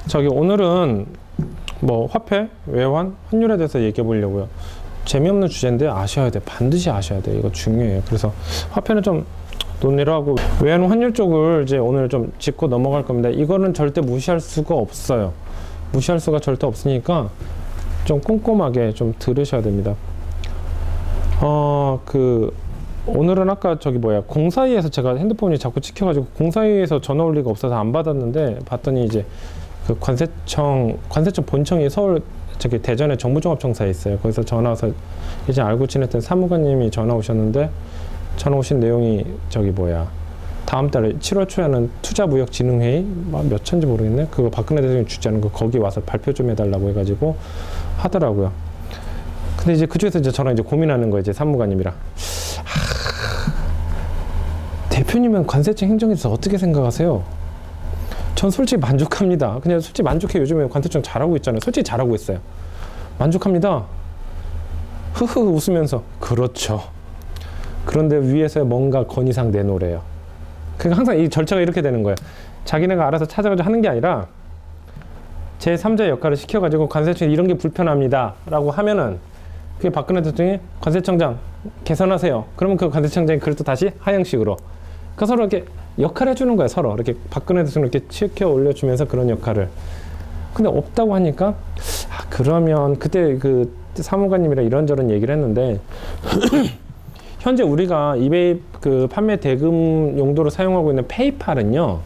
저기 오늘은 뭐 화폐, 외환, 환율에 대해서 얘기해 보려고요. 재미없는 주제인데 아셔야 돼. 반드시 아셔야 돼. 이거 중요해요. 그래서 화폐는 좀 논의를 하고 외환 환율 쪽을 이제 오늘 좀 짚고 넘어갈 겁니다. 이거는 절대 무시할 수가 없어요. 무시할 수가 절대 없으니까 좀 꼼꼼하게 좀 들으셔야 됩니다. 오늘은 아까 저기 공사위에서 제가 핸드폰이 자꾸 찍혀가지고 공사위에서 전화 올 리가 없어서 안 받았는데 봤더니 이제 그 관세청 본청이 서울 저기 대전에 정부종합청사에 있어요. 거기서 전화 와서 이제 알고 지냈던 사무관님이 전화 오셨는데 전화 오신 내용이 저기 다음 달에 7월 초에 하는 투자무역진흥회의 몇 천지 모르겠네. 그거 박근혜 대통령이 주재하는 거 거기 와서 발표 좀 해달라고 해가지고 하더라고요. 근데 이제 그쪽에서 이제 저랑 이제 고민하는 거예요. 이제 사무관님이랑. 대표님은 관세청 행정에서 어떻게 생각하세요? 전 솔직히 만족합니다. 그냥 솔직히 만족해요. 요즘에 관세청 잘하고 있잖아요. 솔직히 잘하고 있어요. 만족합니다. 흐흐 웃으면서. 그렇죠. 그런데 위에서 뭔가 건의사항 내놓으래요. 그러니까 항상 이 절차가 이렇게 되는 거예요. 자기네가 알아서 찾아가지고 하는 게 아니라 제3자의 역할을 시켜가지고 관세청이 이런 게 불편합니다 라고 하면은 그게 박근혜 대통령이 관세청장 개선하세요. 그러면 그 관세청장이 그걸 또 다시 하향식으로 그 서로 이렇게 역할을 해주는 거예요. 서로 이렇게 박근혜 대통령 이렇게 치켜 올려주면서 그런 역할을. 근데 없다고 하니까 그러면 그때 그 사무관님이랑 이런저런 얘기를 했는데 현재 우리가 이베이 그 판매 대금 용도로 사용하고 있는 페이팔은요,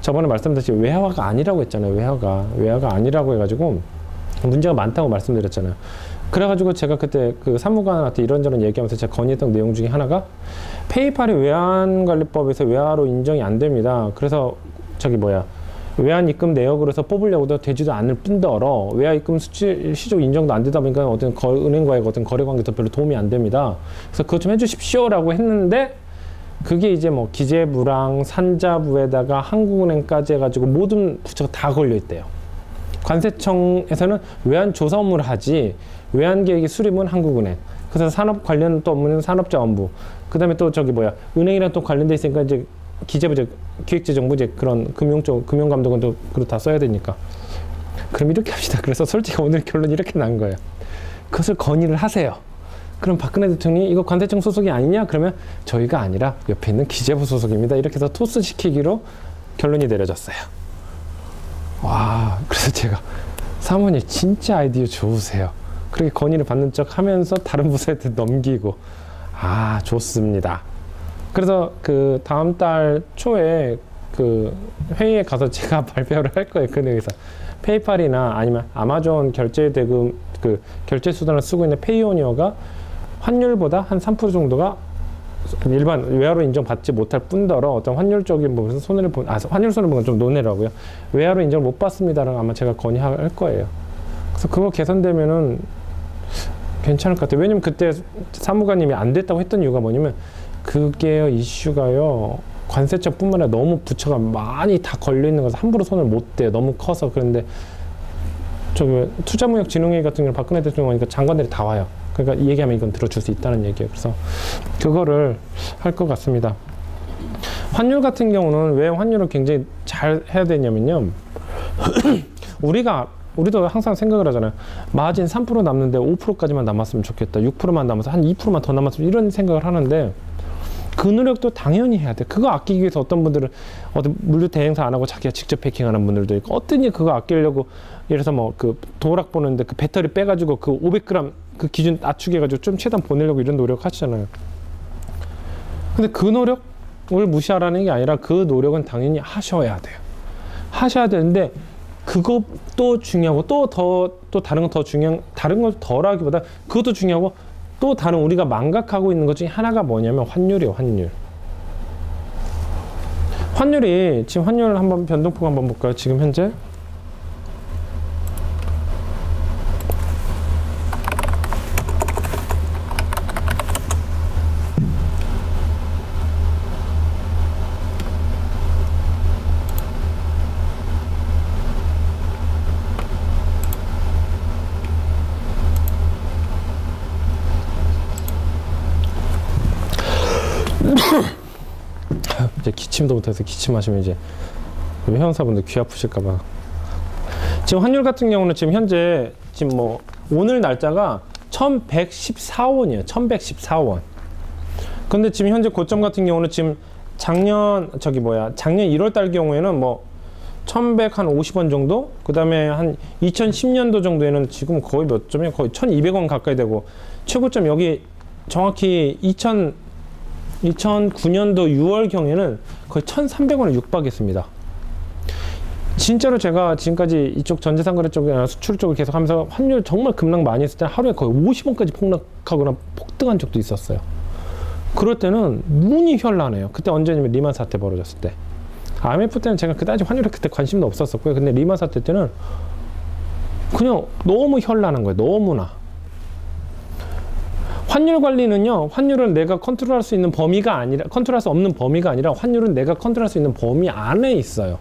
저번에 말씀드렸듯이 외화가 아니라고 했잖아요. 외화가 아니라고 해가지고 문제가 많다고 말씀드렸잖아요. 그래가지고 제가 그때 그 사무관한테 이런저런 얘기하면서 제가 건의했던 내용 중에 하나가 페이팔이 외환관리법에서 외화로 인정이 안 됩니다. 그래서 저기 외환 입금 내역으로서 뽑으려고도 되지도 않을 뿐더러 외화 입금 시적 인정도 안 되다 보니까 어떤 은행과의 어떤 거래 관계도 별로 도움이 안 됩니다. 그래서 그것 좀 해주십시오라고 했는데 그게 이제 기재부랑 산자부에다가 한국은행까지 해가지고 모든 부처가 다 걸려 있대요. 관세청에서는 외환 조사 업무를 하지 외환 계획의 수립은 한국은행. 그래서 산업 관련 또 업무는 산업자원부. 그 다음에 또 은행이랑 또 관련돼 있으니까 이제 기재부, 기획재정부 그런 금융감독은 또 그거 다 써야 되니까. 그럼 이렇게 합시다. 그래서 솔직히 오늘 결론이 이렇게 난 거예요. 그것을 건의를 하세요. 그럼 박근혜 대통령이 이거 관세청 소속이 아니냐? 그러면 저희가 아니라 옆에 있는 기재부 소속입니다. 이렇게 해서 토스시키기로 결론이 내려졌어요. 와, 그래서 제가 사모님 진짜 아이디어 좋으세요. 그렇게 건의를 받는 척 하면서 다른 부서한테 넘기고 좋습니다. 그래서 그 다음 달 초에 그 회의에 가서 제가 발표를 할 거예요. 그 내용에서 페이팔이나 아니면 아마존 결제 대금 그 결제 수단을 쓰고 있는 페이오니어가 환율보다 한 3% 정도가 일반 외화로 인정받지 못할 뿐더러 어떤 환율적인 부분에서 손해를 본 환율 손해 본 건 좀 논외라고요. 외화로 인정을 못 받습니다라고 아마 제가 건의할 거예요. 그래서 그거 개선되면은 괜찮을 것 같아요. 왜냐면 그때 사무관님이 안 됐다고 했던 이유가 뭐냐면 그게 이슈가요. 관세청뿐만 아니라 너무 부처가 많이 다 걸려 있는 것을 함부로 손을 못 대요. 너무 커서. 그런데 투자무역진흥회의 같은 경우는 박근혜 대통령 오니까 장관들이 다 와요. 그러니까 이 얘기하면 이건 들어줄 수 있다는 얘기예요. 그래서 그거를 할 것 같습니다. 환율 같은 경우는 왜 환율을 굉장히 잘 해야 되냐면요. 우리도 항상 생각을 하잖아요. 마진 3% 남는데 5%까지만 남았으면 좋겠다. 6%만 남아서 한 2%만 더 남았으면 이런 생각을 하는데 그 노력도 당연히 해야 돼. 그거 아끼기 위해서 어떤 분들은 물류 대행사 안 하고 자기가 직접 패킹하는 분들도 있고 어떤 그거 아끼려고 예를 들어서 그 도락 보는데 그 배터리 빼가지고 그 500g 그 기준 낮추게 해가지고 좀 최대한 보내려고 이런 노력 하시잖아요. 근데 그 노력을 무시하라는 게 아니라 그 노력은 당연히 하셔야 돼요. 하셔야 되는데 그것도 중요하고 또 다른 건 더 중요한 다른 걸 덜하기보다 그것도 중요하고 또 다른 우리가 망각하고 있는 것 중에 하나가 뭐냐면 환율이에요. 환율이 지금 환율 한번 변동폭 한번 볼까요? 지금 현재 이제 기침도 못해서 기침하시면 이제 회원사분들 귀 아프실까봐 지금 환율 같은 경우는 지금 현재 지금 뭐 오늘 날짜가 1114원이에요. 1114원. 근데 지금 현재 고점 같은 경우는 지금 작년 1월 달 경우에는 뭐 1150원 정도? 그 다음에 한 2010년도 정도에는 지금 거의 몇 점이에요? 거의 1200원 가까이 되고, 최고점 여기 정확히 2009년도 6월 경에는 거의 1300원을 육박했습니다. 진짜로 제가 지금까지 이쪽 전자상거래 쪽이나 수출 쪽을 계속 하면서 환율 정말 급락 많이 했을 때 하루에 거의 50원까지 폭락하거나 폭등한 적도 있었어요. 그럴 때는 눈이 현란해요. 그때 언제냐면 리만 사태 벌어졌을 때. IMF 때는 제가 그다지 환율에 그때 관심도 없었었고요. 근데 리만 사태 때는 그냥 너무 현란한 거예요. 너무나. 환율 관리는요, 환율은 내가 컨트롤할 수 있는 범위가 아니라, 컨트롤할 수 없는 범위가 아니라 환율은 내가 컨트롤할 수 있는 범위 안에 있어요.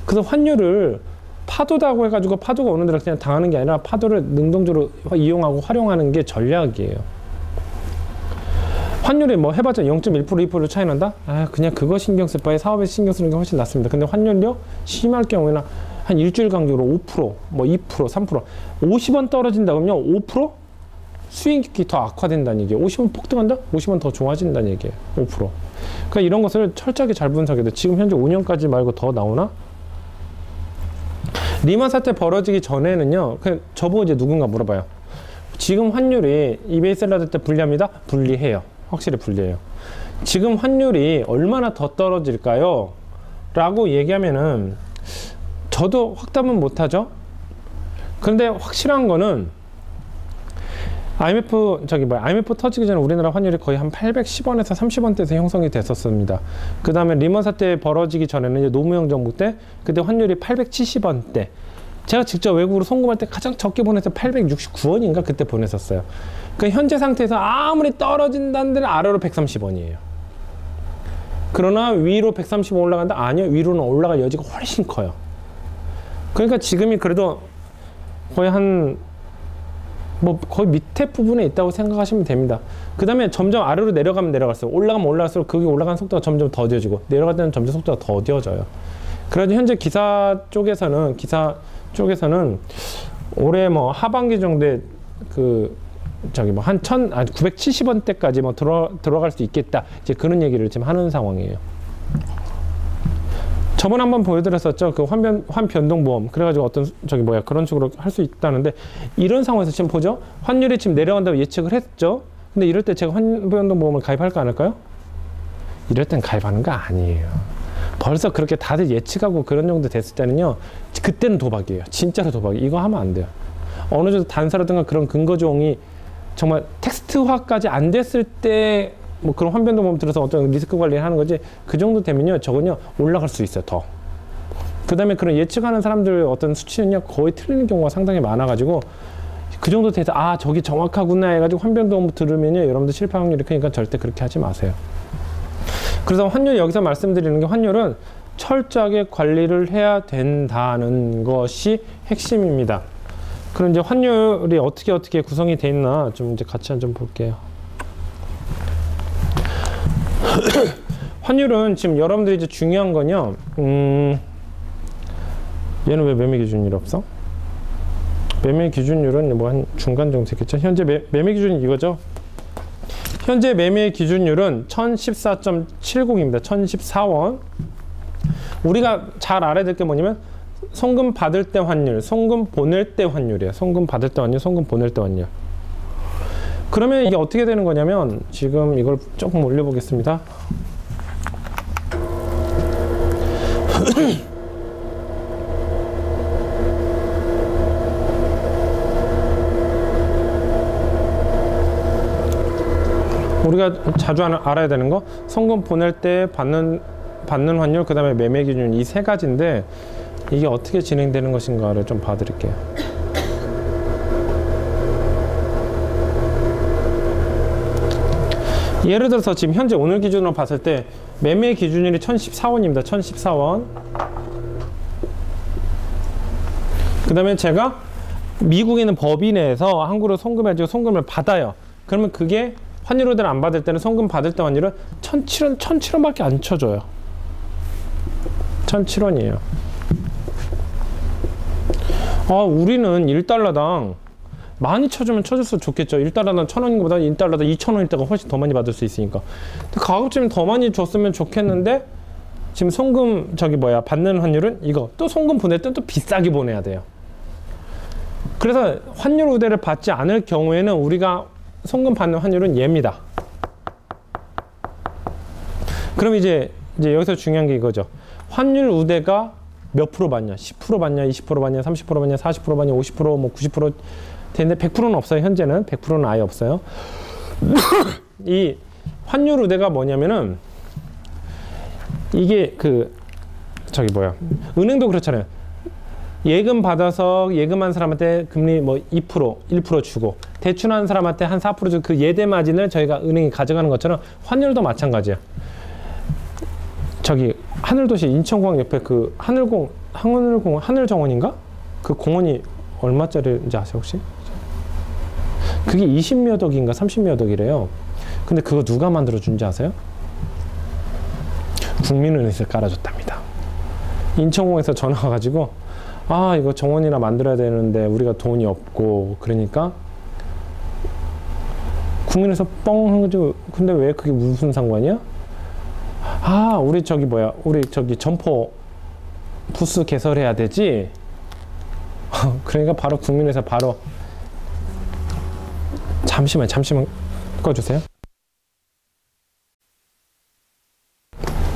그래서 환율을 파도다고 해가지고 파도가 오는 대로 그냥 당하는 게 아니라 파도를 능동적으로 이용하고 활용하는 게 전략이에요. 환율이 뭐 해봤자 0.1% 2% 차이 난다? 아, 그냥 그거 신경 쓸 바에 사업에 신경 쓰는 게 훨씬 낫습니다. 근데 환율요, 심할 경우에는 한 일주일 간격으로 5%, 뭐 2%, 3%, 50원 떨어진다 그러면요, 5%? 수익이 더 악화된다는 얘기예요. 50원 폭등한다? 50원 더 좋아진다는 얘기예요. 5%. 그러니까 이런 것을 철저하게 잘 분석해야 돼. 지금 현재 5년까지 말고 더 나오나? 리만 사태 벌어지기 전에는요, 그냥 저보고 이제 누군가 물어봐요. 지금 환율이 이베이 셀러드 때 불리합니다? 불리해요. 확실히 불리해요. 지금 환율이 얼마나 더 떨어질까요? 라고 얘기하면은 저도 확답은 못하죠. 그런데 확실한 거는 IMF 터지기 전에 우리나라 환율이 거의 한 810원에서 30원대에서 형성이 됐었습니다. 그 다음에 리먼 사태 벌어지기 전에는 이제 노무현 정부 때 그때 환율이 870원대. 제가 직접 외국으로 송금할 때 가장 적게 보내서 869원인가 그때 보냈었어요. 그 현재 상태에서 아무리 떨어진다는 데는 아래로 130원이에요. 그러나 위로 130원 올라간다? 아니요. 위로는 올라갈 여지가 훨씬 커요. 그러니까 지금이 그래도 거의 거의 밑에 부분에 있다고 생각하시면 됩니다. 그 다음에 점점 아래로 내려가면 내려갈수록, 올라가면 올라갈수록 그게 올라가는 속도가 점점 더뎌지고, 내려갈 때는 점점 속도가 더뎌져요. 그래서 현재 기사 쪽에서는 올해 뭐 하반기 정도에 한 970원대까지 뭐 들어갈 수 있겠다. 이제 그런 얘기를 지금 하는 상황이에요. 저번에 한번 보여드렸었죠. 그 환변동보험. 그래가지고 어떤, 그런 식으로 할 수 있다는데, 이런 상황에서 지금 보죠? 환율이 지금 내려간다고 예측을 했죠? 근데 이럴 때 제가 환변동보험을 가입할까 안 할까요? 이럴 땐 가입하는 거 아니에요. 벌써 그렇게 다들 예측하고 그런 정도 됐을 때는요, 그때는 도박이에요. 진짜로 도박이에요. 이거 하면 안 돼요. 어느 정도 단서라든가 그런 근거 조항이 정말 텍스트화까지 안 됐을 때 뭐 그런 환변동보험 들어서 어떤 리스크 관리를 하는 거지, 그 정도 되면요, 저건요, 올라갈 수 있어요, 더. 그 다음에 그런 예측하는 사람들 어떤 수치는요, 거의 틀리는 경우가 상당히 많아가지고, 그 정도 돼서, 아, 저기 정확하구나 해가지고 환변동보험 들으면요, 여러분들 실패 확률이 크니까 절대 그렇게 하지 마세요. 그래서 환율, 여기서 말씀드리는 게 환율은 철저하게 관리를 해야 된다는 것이 핵심입니다. 그럼 이제 환율이 어떻게 구성이 돼 있나 좀 이제 같이 좀 볼게요. 환율은 지금 여러분들이 이제 중요한 건요, 얘는 왜 매매 기준율이 없어? 매매 기준율은 뭐 한 중간 정도 되겠죠? 현재 매매 기준이 이거죠? 현재 매매 기준율은 1014.70입니다. 1014원. 우리가 잘 알아야 될 게 뭐냐면, 송금 받을 때 환율, 송금 보낼 때 환율이에요. 송금 받을 때 환율, 송금 보낼 때 환율. 그러면 이게 어떻게 되는 거냐면, 지금 이걸 조금 올려보겠습니다. 우리가 자주 알아야 되는 거, 송금 보낼 때 받는 환율, 그 다음에 매매 기준, 이 세 가지인데, 이게 어떻게 진행되는 것인가를 좀 봐드릴게요. 예를 들어서 지금 현재 오늘 기준으로 봤을 때 매매 기준율이 1014원입니다. 1014원. 그 다음에 제가 미국에 있는 법인에서 한국으로 송금해주고 송금을 받아요. 그러면 그게 환율을 안 받을 때는, 송금 받을 때 환율은 1007원밖에 안 쳐줘요. 1007원이에요. 우리는 1달러당 많이 쳐주면 쳐줄수록 좋겠죠. 1달러당 1,000원인 것보다 1달러당 2,000원일 때가 훨씬 더 많이 받을 수 있으니까. 가급적이면 더 많이 줬으면 좋겠는데 지금 송금 받는 환율은 이거. 또 송금 보낼 땐 또 비싸게 보내야 돼요. 그래서 환율 우대를 받지 않을 경우에는 우리가 송금 받는 환율은 얘입니다. 그럼 이제 여기서 중요한 게 이거죠. 환율 우대가 몇 프로 받냐? 10% 받냐? 20% 받냐? 30% 받냐? 40% 받냐? 50% 뭐 90% 되는데 100%는 없어요. 현재는 100%는 아예 없어요. 이 환율 우대가 뭐냐면은 이게 은행도 그렇잖아요. 예금 받아서 예금한 사람한테 금리 뭐 2%, 1% 주고 대출한 사람한테 한 4% 주고 그 예대 마진을 저희가 은행이 가져가는 것처럼 환율도 마찬가지야. 하늘도시 인천공항 옆에 그 하늘정원인가? 그 공원이 얼마짜리인지 아세요 혹시? 그게 20몇 억인가 30몇 억이래요. 근데 그거 누가 만들어준지 아세요? 국민은행에서 깔아줬답니다. 인천공항에서 전화 와가지고 이거 정원이나 만들어야 되는데 우리가 돈이 없고 그러니까 국민에서 뻥 한 거죠. 근데 왜 그게 무슨 상관이야? 우리 점포 부스 개설해야 되지. 그러니까 바로 국민에서 바로 잠시만 꺼주세요.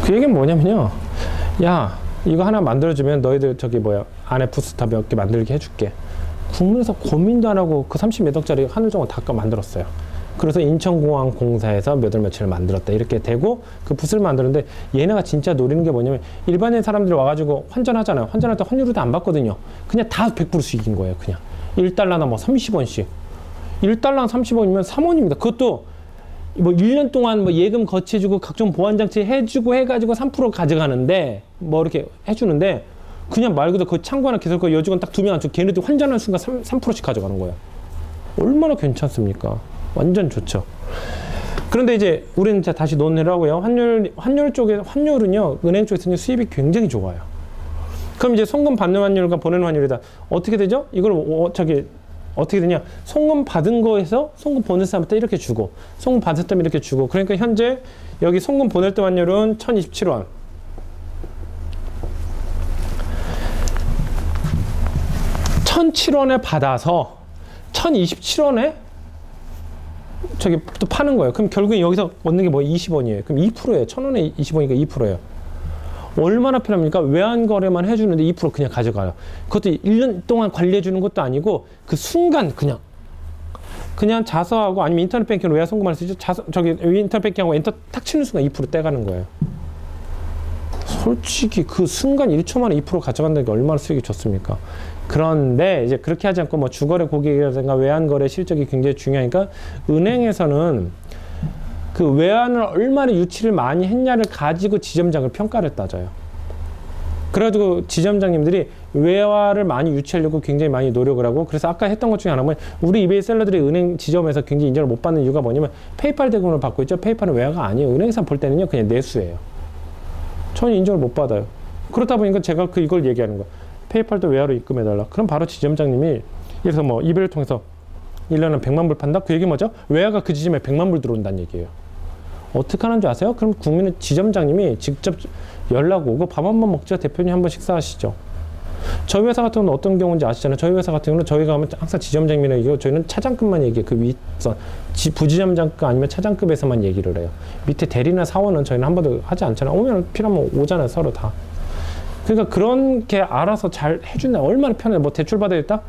그 얘기는 뭐냐면요. 야, 이거 하나 만들어주면 너희들 안에 부스타 몇 개 만들게 해줄게. 국민에서 고민도 안 하고 그 30몇 억짜리 하늘정원 다 만들었어요. 그래서 인천공항 공사에서 몇 월 며칠을 만들었다 이렇게 되고 그 부스를 만드는데 얘네가 진짜 노리는 게 뭐냐면 일반인 사람들이 와가지고 환전하잖아요. 환전할 때 환율도 안 받거든요. 그냥 다 100% 수익인 거예요. 그냥 1달러나 뭐 30원씩 1달러 30원이면 3원입니다. 그것도 뭐 1년 동안 뭐 예금 거치해주고 각종 보안장치 해주고 해가지고 3% 가져가는데 뭐 이렇게 해주는데 그냥 말 그대로 그 창구 하나 개설과 여직원 딱 2명 앉고 걔네들 환전하는 순간 3%씩 가져가는 거예요. 얼마나 괜찮습니까? 완전 좋죠. 그런데 이제 우리는 다시 논의를 하고요. 환율은요, 은행 쪽에서는 수입이 굉장히 좋아요. 그럼 이제 송금 받는 환율과 보내는 환율이다. 어떻게 되죠? 이걸 어떻게 되냐? 송금 받은 거에서 송금 보낼 사람한테 이렇게 주고, 송금 받을 때 이렇게 주고. 그러니까 현재 여기 송금 보낼 때 환율은 1,027원. 1,007원에 받아서 1,027원에 또 파는 거예요. 그럼 결국엔 여기서 얻는 게 뭐 20원이에요. 그럼 2%예요. 1,000원에 20원이니까 2%예요. 얼마나 편합니까? 외환거래만 해주는데 2% 그냥 가져가요. 그것도 1년 동안 관리해주는 것도 아니고 그 순간 그냥 자서하고 아니면 인터넷 뱅킹으로 외화 송금할 수 있죠. 인터넷 뱅킹하고 엔터 탁 치는 순간 2% 떼가는 거예요. 솔직히 그 순간 1초 만에 2% 가져간다는 게 얼마나 수익이 좋습니까? 그런데 이제 그렇게 하지 않고 뭐 주거래 고객이라든가 외환거래 실적이 굉장히 중요하니까 은행에서는 그 외환을 얼마나 유치를 많이 했냐를 가지고 지점장을 평가를 따져요. 그래가지고 지점장님들이 외화를 많이 유치하려고 굉장히 많이 노력을 하고, 그래서 아까 했던 것 중에 하나는 우리 이베이 셀러들이 은행 지점에서 굉장히 인정을 못 받는 이유가 뭐냐면 페이팔 대금을 받고 있죠. 페이팔은 외화가 아니에요. 은행에서 볼 때는요 그냥 내수예요. 전혀 인정을 못 받아요. 그렇다 보니까 제가 이걸 얘기하는 거예요. 페이팔도 외화로 입금해달라. 그럼 바로 지점장님이 그래서 뭐 이베이를 통해서 1년에 100만 불 판다? 그 얘기 뭐죠? 외화가 그 지점에 100만 불 들어온다는 얘기예요. 어떻게 하는 줄 아세요? 그럼 국민은 지점장님이 직접 연락 오고 밥 한 번 먹자, 대표님 한번 식사하시죠. 저희 회사 같은 경우는 어떤 경우인지 아시잖아요. 저희 회사 같은 경우는 저희가 하면 항상 지점장님이랑 얘기하고 저희는 차장급만 얘기해요. 그 윗선 부지점장급 아니면 차장급에서만 얘기를 해요. 밑에 대리나 사원은 저희는 한 번도 하지 않잖아요. 오면 필요하면 오잖아요. 서로 다. 그러니까 그런 게 알아서 잘 해준다. 얼마나 편해. 뭐 대출 받아야겠다?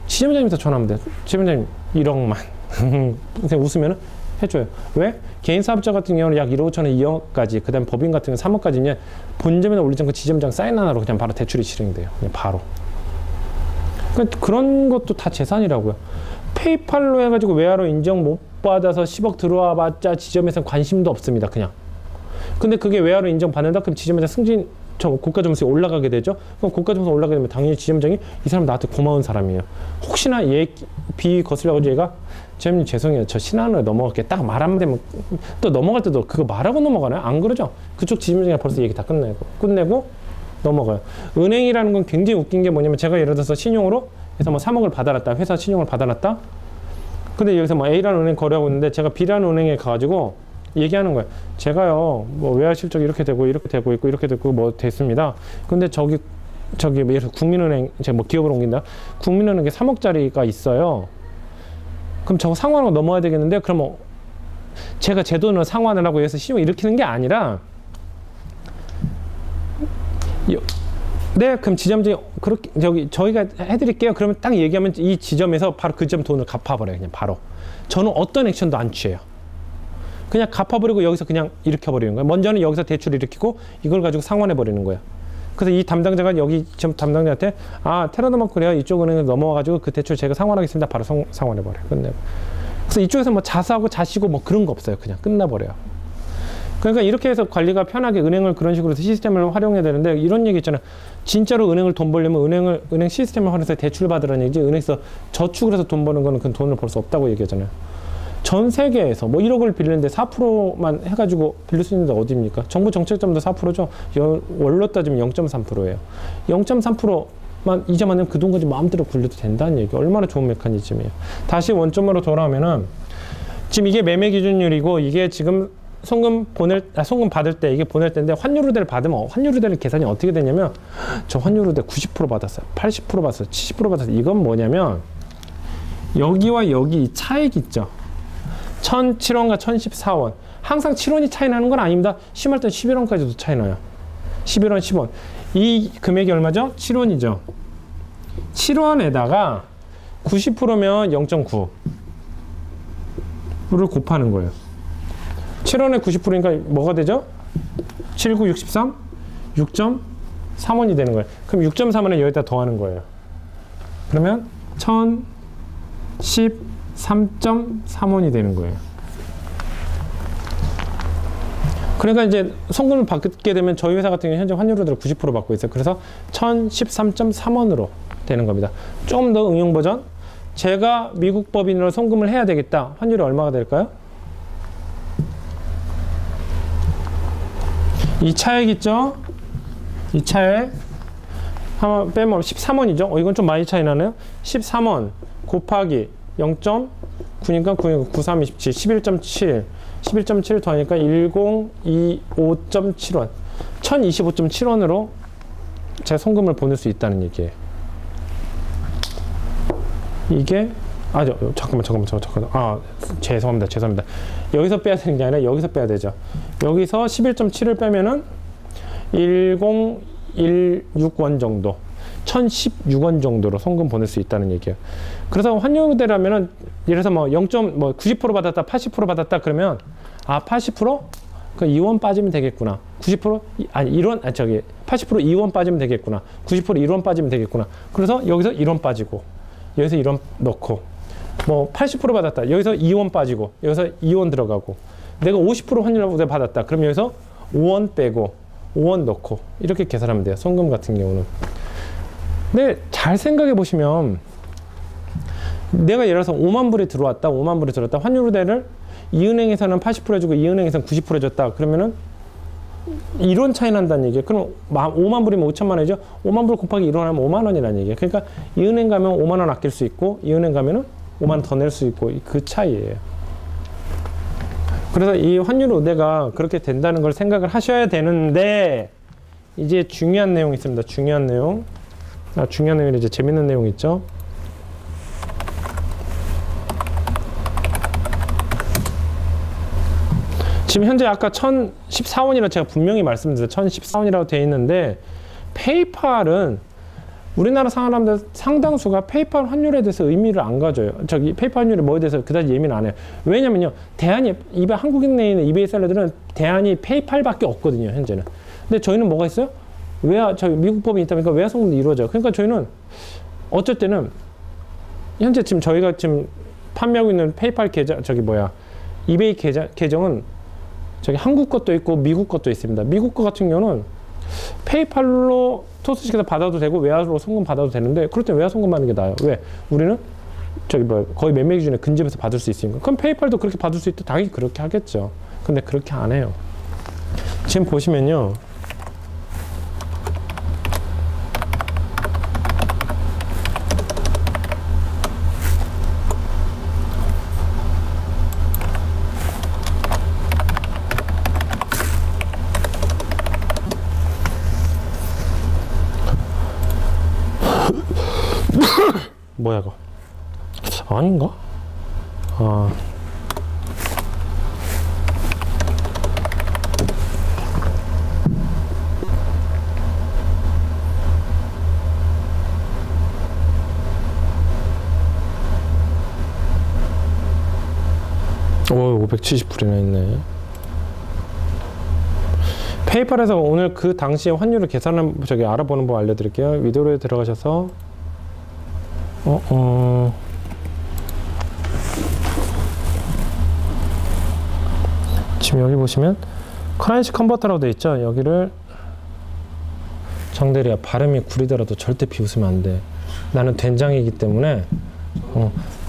지점장님한테 전화하면 돼요. 지점장님 1억만 그냥 웃으면은 해줘요. 왜? 개인 사업자 같은 경우는 약 1억 5천에 2억까지, 그 다음에 법인 같은 경우는 3억까지는 본점에다 올리지 않고 지점장 사인 하나로 그냥 바로 대출이 실행돼요. 그냥 바로. 그러니까 그런 것도 다 재산이라고요. 페이팔로 해가지고 외화로 인정 못 받아서 10억 들어와 봤자 지점에서는 관심도 없습니다. 그냥. 근데 그게 외화로 인정 받는다? 그럼 지점에서 승진, 고가점수에 올라가게 되죠? 그럼 고가점수 올라가게 되면 당연히 지점장이 이 사람 나한테 고마운 사람이에요. 혹시나 비 거슬려가지고 얘가 지점님 죄송해요. 저 신한으로 넘어갈게. 딱 말 한마디 하면 또 넘어갈 때도 그거 말하고 넘어가나요? 안 그러죠? 그쪽 지점장이 벌써 얘기 다 끝내고 넘어가요. 은행이라는 건 굉장히 웃긴 게 뭐냐면 제가 예를 들어서 신용으로 해서 뭐 3억을 받아놨다. 회사 신용을 받아놨다. 근데 여기서 뭐 A라는 은행 거래하고 있는데 제가 B라는 은행에 가가지고 얘기하는 거예요. 제가요, 뭐 외화 실적이 이렇게 되고 이렇게 되고 있고 이렇게 되고 뭐 됐습니다. 근데 저기 예를 들어 국민은행, 제가 뭐 기업을 옮긴다. 국민은행에 3억짜리가 있어요. 그럼 저거 상환하고 넘어야 되겠는데, 그럼 제가 제 돈을 상환을 하고 해서 신용을 일으키는 게 아니라, 네, 그럼 지점장이 그렇게 저희가 해드릴게요. 그러면 딱 얘기하면 이 지점에서 바로 그 점 돈을 갚아버려요. 그냥 바로. 저는 어떤 액션도 안 취해요. 그냥 갚아버리고 여기서 그냥 일으켜버리는 거예요. 먼저는 여기서 대출 일으키고 이걸 가지고 상환해버리는 거예요. 그래서 이 담당자가 여기 지금 담당자한테 테라노만 코리아 이쪽 은행에 넘어와가지고 그 대출 제가 상환하겠습니다. 바로 상환해버려요. 끝내고. 그래서 이쪽에서 뭐 자수하고 자시고 뭐 그런 거 없어요. 그냥 끝나버려요. 그러니까 이렇게 해서 관리가 편하게 은행을 그런 식으로 시스템을 활용해야 되는데, 이런 얘기 있잖아요. 진짜로 은행을 돈 벌려면 은행 시스템을 활용해서 대출 받으라는 얘기지, 은행에서 저축을 해서 돈 버는 거는 그 돈을 벌 수 없다고 얘기하잖아요. 전 세계에서 뭐 1억을 빌리는데 4%만 해가지고 빌릴 수 있는데 어디입니까? 정부 정책자금도 4%죠. 월로 따지면 0.3%예요. 0.3%만 이자만 내면 그 돈 가지고 마음대로 굴려도 된다는 얘기. 얼마나 좋은 메커니즘이에요. 다시 원점으로 돌아오면은 지금 이게 매매 기준율이고, 이게 지금 송금 받을 때, 이게 보낼 때인데, 환율 우대를 받으면 환율 우대를 계산이 어떻게 되냐면, 저 환율 우대 90% 받았어요. 80% 받았어요. 70% 받았어요. 이건 뭐냐면 여기와 여기 이 차액 있죠. 1,007원과 1,014원. 항상 7원이 차이 나는 건 아닙니다. 심할 땐 11원까지도 차이 나요. 11원, 10원. 이 금액이 얼마죠? 7원이죠. 7원에다가 90%면 0.9를 곱하는 거예요. 7원에 90%니까 뭐가 되죠? 7, 9, 63? 6.3원이 되는 거예요. 그럼 6.3원에 여기다 더하는 거예요. 그러면 1,013.3원이 되는 거예요. 그러니까 이제 송금을 받게 되면 저희 회사 같은 경우는 현재 환율으로 90% 받고 있어요. 그래서 1,013.3원으로 되는 겁니다. 좀 더 응용 버전. 제가 미국 법인으로 송금을 해야 되겠다. 환율이 얼마가 될까요? 이 차액 있죠? 이 차액 한번 빼면 13원이죠? 이건 좀 많이 차이 나네요. 13원 곱하기 0.9니까 9327, 11.7 11.7 더하니까 1025.7원 1025.7원으로 제 송금을 보낼 수 있다는 얘기예요. 이게 잠깐만. 죄송합니다. 여기서 빼야 되는 게 아니라 여기서 빼야 되죠. 여기서 11.7을 빼면은 1016원 정도, 1016원 정도로 송금 보낼 수 있다는 얘기예요. 그래서 환율대라면은 예를 들어서 뭐 90% 받았다, 80% 받았다 그러면 80%? 그 2원 빠지면 되겠구나. 90% 아니 1원 80% 2원 빠지면 되겠구나. 90% 1원 빠지면 되겠구나. 그래서 여기서 1원 빠지고 여기서 1원 넣고, 뭐 80% 받았다. 여기서 2원 빠지고 여기서 2원 들어가고, 내가 50% 환율 받았다. 그럼 여기서 5원 빼고 5원 넣고 이렇게 계산하면 돼요. 송금 같은 경우는. 근데 잘 생각해 보시면, 내가 예를 들어서 5만 불이 들어왔다. 환율 우대를 이 은행에서는 80% 해주고 이 은행에서는 90% 해줬다. 그러면은 1원 차이 난다는 얘기예요. 그럼 5만 불이면 5천만 원이죠. 5만 불 곱하기 1원 하면 5만 원이라는 얘기예요. 그러니까 이 은행 가면 5만 원 아낄 수 있고, 이 은행 가면은 5만 원 더 낼 수 있고, 그 차이예요. 그래서 이 환율 우대가 그렇게 된다는 걸 생각을 하셔야 되는데, 이제 중요한 내용이 있습니다. 중요한 내용이 이제 재밌는 내용 있죠. 지금 현재 아까 1,014원이라고 제가 분명히 말씀드렸어요. 1,014원이라고 되어 있는데, 페이팔은 우리나라 사람들 상당수가 페이팔 환율에 대해서 의미를 안 가져요. 페이팔 환율이 뭐에 대해서 그다지 예민을 안 해요. 왜냐면요, 한국인 내에 있는 이베이 셀러들은 대안이 페이팔밖에 없거든요, 현재는. 근데 저희는 뭐가 있어요? 미국 법인이 있다 보니까 외화 송금도 이루어져요. 그러니까 저희는 어쩔 때는 현재 지금 저희가 지금 판매하고 있는 페이팔 이베이 계정은 한국 것도 있고 미국 것도 있습니다. 미국 거 같은 경우는 페이팔로 토스식에서 받아도 되고 외화로 송금 받아도 되는데, 그럴 때 외화 송금 받는 게 나아요. 왜? 우리는 거의 매매 기준에 근접해서 받을 수 있으니까. 그럼 페이팔도 그렇게 받을 수 있다. 당연히 그렇게 하겠죠. 근데 그렇게 안 해요. 지금 보시면요, 뭐야 이거? 아닌가? 아. 오, 570불이나 있네. 페이팔에서 오늘 그 당시에 환율을 알아보는 법 알려드릴게요. 위도로에 들어가셔서 지금 여기 보시면 커런시 컨버터라고 되어 있죠. 여기를 정대리야, 발음이 구리더라도 절대 비웃으면 안 돼. 나는 된장이기 때문에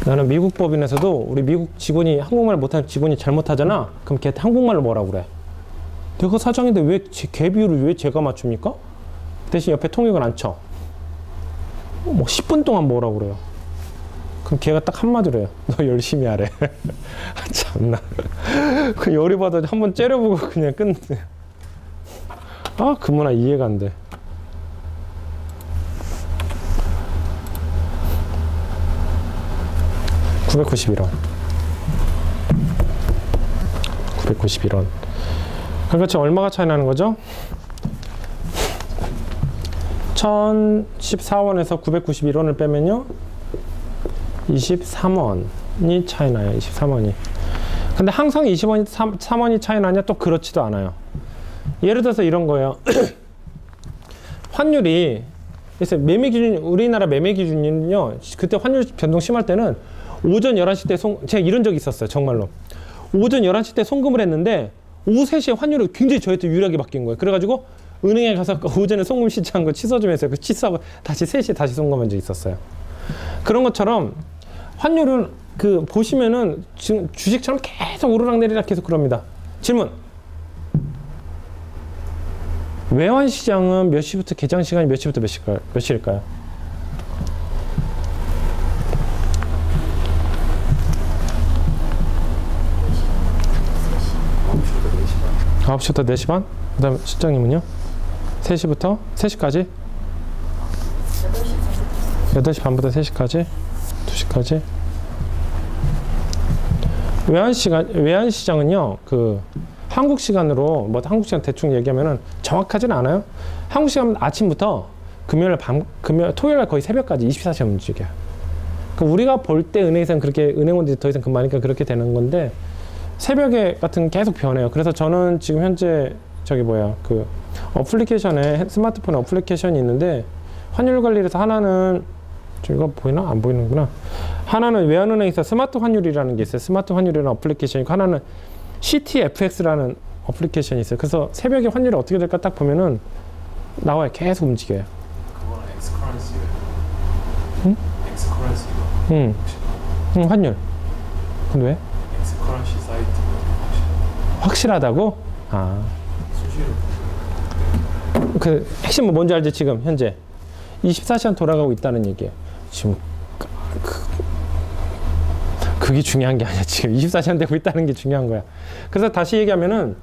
나는 미국 법인에서도 우리 미국 직원이 한국말 못하는 직원이 잘못하잖아. 그럼 걔한테 한국말로 뭐라고 그래? 내가 사장인데 왜 걔 비율을 왜 제가 맞춥니까? 대신 옆에 통역을 안 쳐. 뭐 10분 동안 뭐라고 그래요? 그럼 걔가 딱 한마디로 해요. 너 열심히 하래. 참나. 그 열이 받아 한번 째려보고 그냥 끝내. 아, 그 문화 이해가 안 돼. $991. $991. 그러니까 지금 얼마가 차이 나는 거죠? 1014원에서 991원을 빼면요 23원이 차이 나요. 23원이. 근데 항상 20원이 3원이 차이 나냐? 또 그렇지도 않아요. 예를 들어서 이런 거예요. 환율이, 그래서 매매 기준, 우리나라 매매 기준은요, 그때 환율 변동 심할 때는 오전 11시 때 제가 이런 적이 있었어요. 정말로. 오전 11시 때 송금을 했는데 오후 3시에 환율이 굉장히 저한테 유리하게 바뀐 거예요. 그래가지고 은행에 가서 오전에 송금 시작한 거 취소 좀 했어요. 그 취소하고 다시 3시에 다시 송금한 적이 있었어요. 그런 것처럼 환율은 그 보시면은 지금 주식처럼 계속 오르락내리락 계속 그럽니다. 질문. 외환시장은 몇 시부터 개장 시간이 몇 시부터 몇 시일까요? 9시부터 4시 반? 그 다음에 실장님은요? 3시부터 3시까지? 8시 반부터 3시까지? 2시까지? 외환시장은요, 그, 한국 시간으로, 뭐, 한국 시간 대충 얘기하면은 정확하진 않아요. 한국 시간 아침부터 금요일 토요일 날 거의 새벽까지 24시간 움직여요. 그 우리가 볼 때 은행에서는 그렇게, 은행원들이 더 이상 근무하니까 그렇게 되는 건데, 새벽에 같은 계속 변해요. 그래서 저는 지금 현재 그 어플리케이션에 스마트폰 어플리케이션이 있는데 환율 관리를 해서 하나는 이거 보이나? 안 보이는구나. 하나는 외환은행에서 스마트 환율이라는 게 있어요. 스마트 환율이라는 어플리케이션이고 하나는 CTFX라는 어플리케이션이 있어요. 그래서 새벽에 환율이 어떻게 될까 딱 보면은 나와요. 계속 움직여요. 그거는 엑스커런시예요. 응? 엑스커런시가. 응, 환율. 근데 왜? 엑스커런시 사이트가 확실하다고? 아. 수시로. 그 핵심은 뭔지 알지? 지금 현재 24시간 돌아가고 있다는 얘기예요. 지금 그게 중요한 게 아니야. 지금 24시간 되고 있다는 게 중요한 거야. 그래서 다시 얘기하면은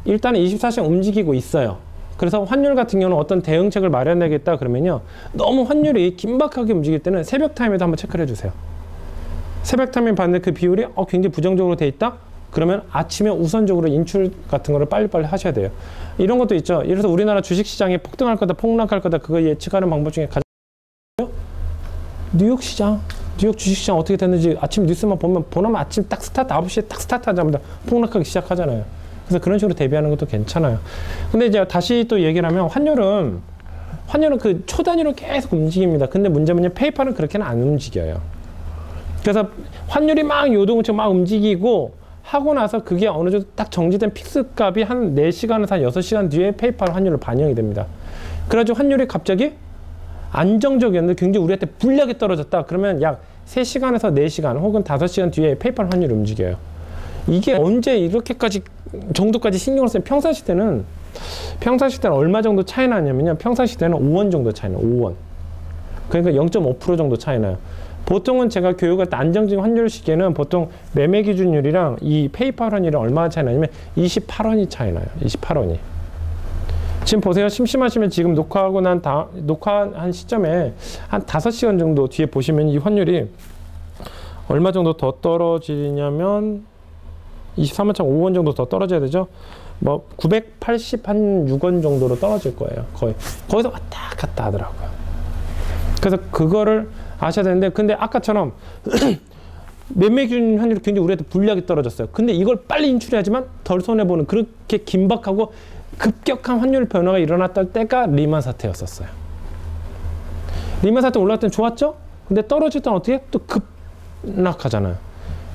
일단은 24시간 움직이고 있어요. 그래서 환율 같은 경우는 어떤 대응책을 마련해야겠다 그러면요, 너무 환율이 긴박하게 움직일 때는 새벽 타임에도 한번 체크를 해주세요. 새벽 타임에 봤는데 그 비율이 굉장히 부정적으로 돼 있다? 그러면 아침에 우선적으로 인출 같은 거를 빨리빨리 하셔야 돼요. 이런 것도 있죠. 예를 들어서 우리나라 주식시장이 폭등할 거다, 폭락할 거다, 그거 예측하는 방법 중에 가장 뉴욕 시장, 뉴욕 주식시장 어떻게 됐는지 아침 뉴스만 보면 아침 딱 스타트, 9시에 딱 스타트 하자마자 폭락하기 시작하잖아요. 그래서 그런 식으로 대비하는 것도 괜찮아요. 근데 이제 다시 또 얘기를 하면 환율은 그 초단위로 계속 움직입니다. 근데 문제는 페이팔은 그렇게는 안 움직여요. 그래서 환율이 막 요동치고 막 움직이고 하고 나서 그게 어느 정도 딱 정지된 픽스 값이 한 4시간에서 한 6시간 뒤에 페이팔 환율로 반영이 됩니다. 그래가지고 환율이 갑자기 안정적이었는데 굉장히 우리한테 불리하게 떨어졌다. 그러면 약 3시간에서 4시간 혹은 5시간 뒤에 페이팔 환율이 움직여요. 이게 언제 이렇게까지 정도까지 신경을 쓰면 평상시대는 얼마 정도 차이 나냐면요. 평상시대는 5원 정도 차이 나요. 5원. 그러니까 0.5% 정도 차이 나요. 보통은 제가 교육할 때 안정적인 환율 시기에는 보통 매매 기준율이랑 이 페이팔 환율이 얼마나 차이 나냐면 28원이 차이 나요. 28원이. 지금 보세요. 심심하시면 지금 녹화한 시점에 한 5시간 정도 뒤에 보시면 이 환율이 얼마 정도 더 떨어지냐면 241,5원 정도 더 떨어져야 되죠. 뭐 986원 정도로 떨어질 거예요. 거기서 왔다 갔다 하더라고요. 그래서 그거를 아셔야 되는데, 근데 아까처럼 매매 기준 환율이 굉장히 우리한테 불리하게 떨어졌어요. 근데 이걸 빨리 인출해야지만 덜 손해보는, 그렇게 긴박하고 급격한 환율 변화가 일어났던 때가 리만 사태였었어요. 리만 사태 올라갈 땐 좋았죠? 근데 떨어질 땐 어떻게? 또 급락하잖아요.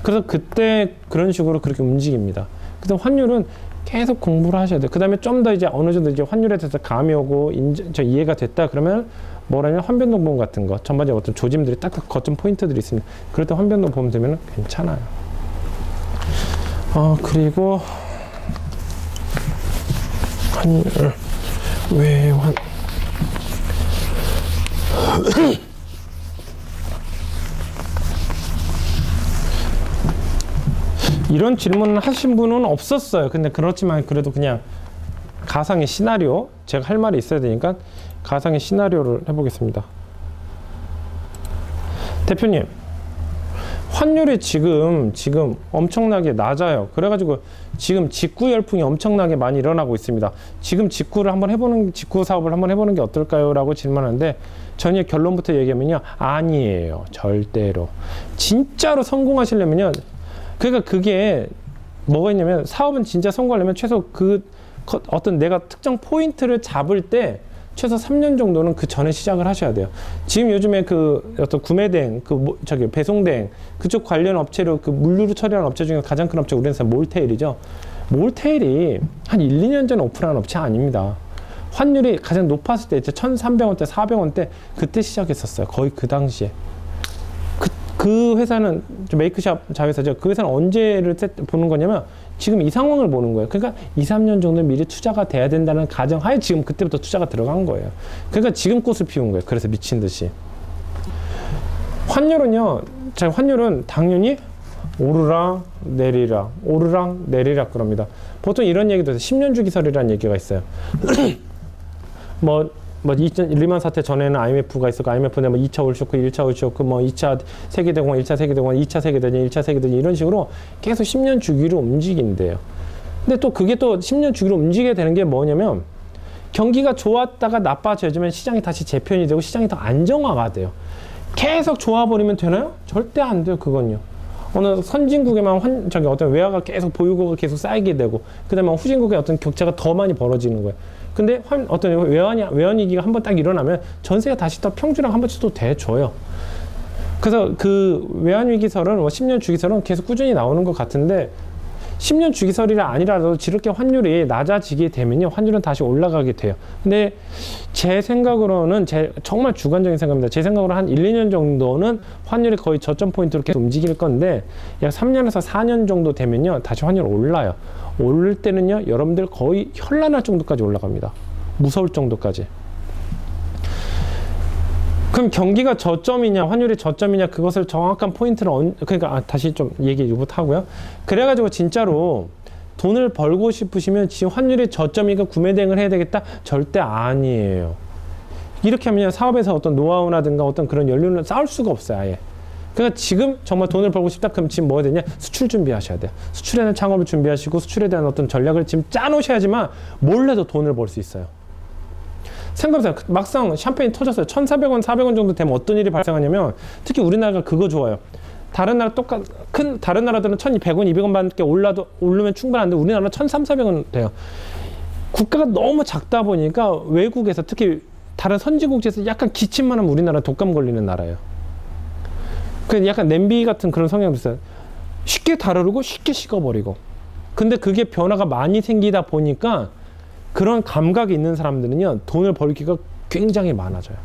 그래서 그때 그런 식으로 그렇게 움직입니다. 그래서 환율은 계속 공부를 하셔야 돼요. 그 다음에 좀 더 이제 어느 정도 이제 환율에 대해서 감이 오고 이해가 됐다 그러면 뭐라면 환변동 보험 같은 거, 전반적으로 어떤 조짐들이 딱딱 거점 포인트들이 있습니다. 그럴 때 환변동 보험 되면 괜찮아요. 그리고 환율 외환 이런 질문을 하신 분은 없었어요. 근데 그렇지만 그래도 그냥 가상의 시나리오, 제가 할 말이 있어야 되니까 가상의 시나리오를 해보겠습니다. 대표님, 환율이 지금 엄청나게 낮아요. 그래가지고 지금 직구 열풍이 엄청나게 많이 일어나고 있습니다. 지금 직구 사업을 한번 해보는 게 어떨까요? 라고 질문하는데, 저는 결론부터 얘기하면요, 아니에요. 절대로. 진짜로 성공하시려면요, 그러니까 그게 뭐가 있냐면, 사업은 진짜 성공하려면 최소 어떤 내가 특정 포인트를 잡을 때 최소 3년 정도는 그 전에 시작을 하셔야 돼요. 지금 요즘에 그 어떤 구매대행, 배송대행, 그쪽 관련 업체로 그 물류를 처리하는 업체 중에 가장 큰 업체, 우리나라에서 몰테일이죠. 몰테일이 한 1, 2년 전에 오픈한 업체 아닙니다. 환율이 가장 높았을 때, 1,300원대, 400원대, 그때 시작했었어요. 거의 그 당시에. 그 회사는 메이크샵 자회사죠. 그 회사는 언제를 보는 거냐면 지금 이 상황을 보는 거예요. 그러니까 2, 3년 정도 미리 투자가 돼야 된다는 가정하에 지금 그때부터 투자가 들어간 거예요. 그러니까 지금 꽃을 피운 거예요. 그래서 미친 듯이. 환율은 당연히 오르락 내리락 그럽니다. 보통 이런 얘기도 해서 10년 주기설이라는 얘기가 있어요. 리만 사태 전에는 IMF가 있었고, IMF 때문에 2차 올쇼크, 1차 올쇼크, 2차 세계대공황, 1차 세계대공황, 2차 세계대전, 1차 세계대전, 이런 식으로 계속 10년 주기로 움직인대요. 근데 또 그게 또 10년 주기로 움직이게 되는 게 뭐냐면, 경기가 좋았다가 나빠져주면 시장이 다시 재편이 되고 시장이 더 안정화가 돼요. 계속 좋아버리면 되나요? 절대 안 돼요, 그건요. 어느 선진국에만 어떤 외화가 계속 보유고가 계속 쌓이게 되고, 그 다음에 후진국의 어떤 격차가 더 많이 벌어지는 거예요. 근데 어떤 외환 위기가 한번 딱 일어나면 전세가 다시 또 평준화가 한 번씩 또 돼줘요. 그래서 그 외환 위기설은 10년 주기설은 계속 꾸준히 나오는 것 같은데, 10년 주기설이라 아니라도 이렇게 환율이 낮아지게 되면요, 환율은 다시 올라가게 돼요. 근데 제 생각으로는, 정말 주관적인 생각입니다. 제 생각으로 한 1, 2년 정도는 환율이 거의 저점 포인트로 계속 움직일 건데, 약 3년에서 4년 정도 되면요, 다시 환율이 올라요. 오를 때는요, 여러분들 거의 현란할 정도까지 올라갑니다. 무서울 정도까지. 그럼 경기가 저점이냐, 환율이 저점이냐, 그것을 정확한 포인트를 다시 좀 얘기 하고요. 그래가지고 진짜로 돈을 벌고 싶으시면 지금 환율이 저점이니까 구매 대행을 해야 되겠다? 절대 아니에요. 이렇게 하면 사업에서 어떤 노하우라든가 어떤 그런 연륜을 쌓을 수가 없어요, 아예. 그러니까 지금 정말 돈을 벌고 싶다? 그럼 지금 뭐가 되냐? 수출 준비하셔야 돼요. 수출에 대한 창업을 준비하시고, 수출에 대한 어떤 전략을 지금 짜놓으셔야지만 몰래도 돈을 벌 수 있어요. 생각해보세요. 막상 샴페인 터졌어요. 1,400원, 400원 정도 되면 어떤 일이 발생하냐면, 특히 우리나라가 그거 좋아요. 다른 나라들은 1,100원, 200원밖에 오르면 충분한데, 우리나라는 1,300, 400원 돼요. 국가가 너무 작다 보니까 외국에서, 특히 다른 선진국에서 약간 기침만 하면 우리나라 독감 걸리는 나라예요. 그 약간 냄비 같은 그런 성향도 있어요. 쉽게 다루고 쉽게 식어버리고. 근데 그게 변화가 많이 생기다 보니까 그런 감각이 있는 사람들은요, 돈을 벌 기회가 굉장히 많아져요.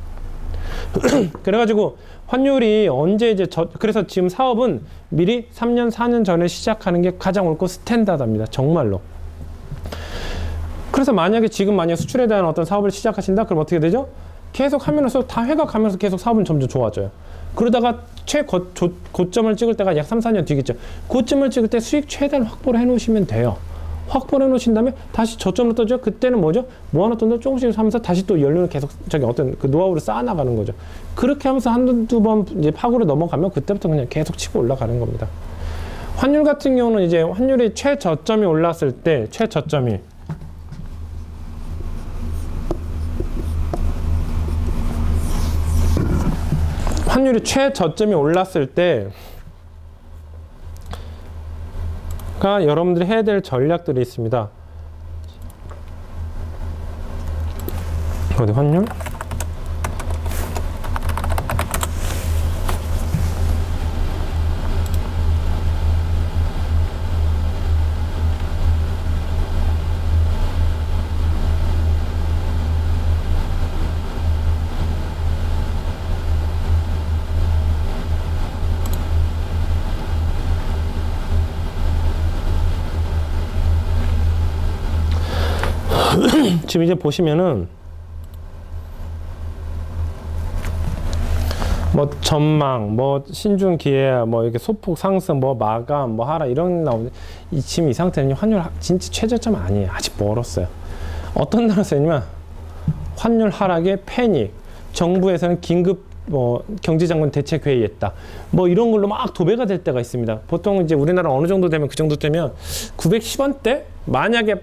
그래가지고 환율이 언제 그래서 지금 사업은 미리 3년, 4년 전에 시작하는 게 가장 옳고 스탠다드합니다. 정말로. 그래서 만약에 수출에 대한 어떤 사업을 시작하신다? 그럼 어떻게 되죠? 계속 하면서 다 해가 가면서 계속 사업은 점점 좋아져요. 그러다가 고점을 찍을 때가 약 3, 4년 뒤겠죠. 고점을 찍을 때 수익 최대한 확보를 해 놓으시면 돼요. 확보해 놓으신 다음에 다시 저점으로 떠죠. 그때는 뭐죠? 모아놨던 조금씩 하면서 다시 또 연륜을 계속 저기 어떤 그 노하우를 쌓아나가는 거죠. 그렇게 하면서 한두 번 이제 파고를 넘어가면 그때부터 그냥 계속 치고 올라가는 겁니다. 환율 같은 경우는 이제 환율이 최저점이 올랐을 때 최저점이 올랐을 때가 여러분들이 해야 될 전략들이 있습니다. 어디 환율? 지금 이제 보시면은 뭐 전망, 뭐 신중 기회, 뭐 이렇게 소폭 상승, 뭐 마감, 뭐 하락 이런 나오는데 지금 이 상태는 환율 진짜 최저점 아니에요. 아직 멀었어요. 어떤 나라 쓰냐면 환율 하락에 패닉, 정부에서는 긴급 뭐 경제장관 대책 회의했다. 뭐 이런 걸로 막 도배가 될 때가 있습니다. 보통 이제 우리나라 어느 정도 되면 그 정도 되면 910원대 만약에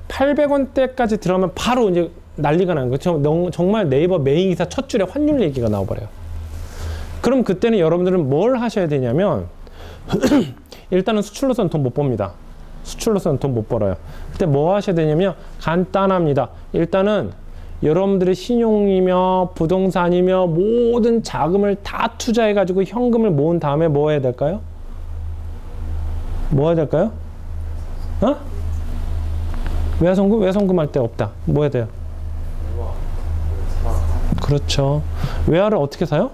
800원대까지 들어가면 바로 이제 난리가 나는 거죠. 정말 네이버 메인 기사 첫 줄에 환율 얘기가 나와버려요. 그럼 그때는 여러분들은 뭘 하셔야 되냐면 일단은 수출로서는 돈 못 법니다. 수출로서는 돈 못 벌어요. 그때 뭐 하셔야 되냐면 간단합니다. 일단은 여러분들의 신용이며 부동산이며 모든 자금을 다 투자해가지고 현금을 모은 다음에 뭐 해야 될까요? 뭐 해야 될까요? 어? 외화송금? 외화송금 할 데 없다. 뭐 해야 돼요? 그렇죠. 외화를 어떻게 사요?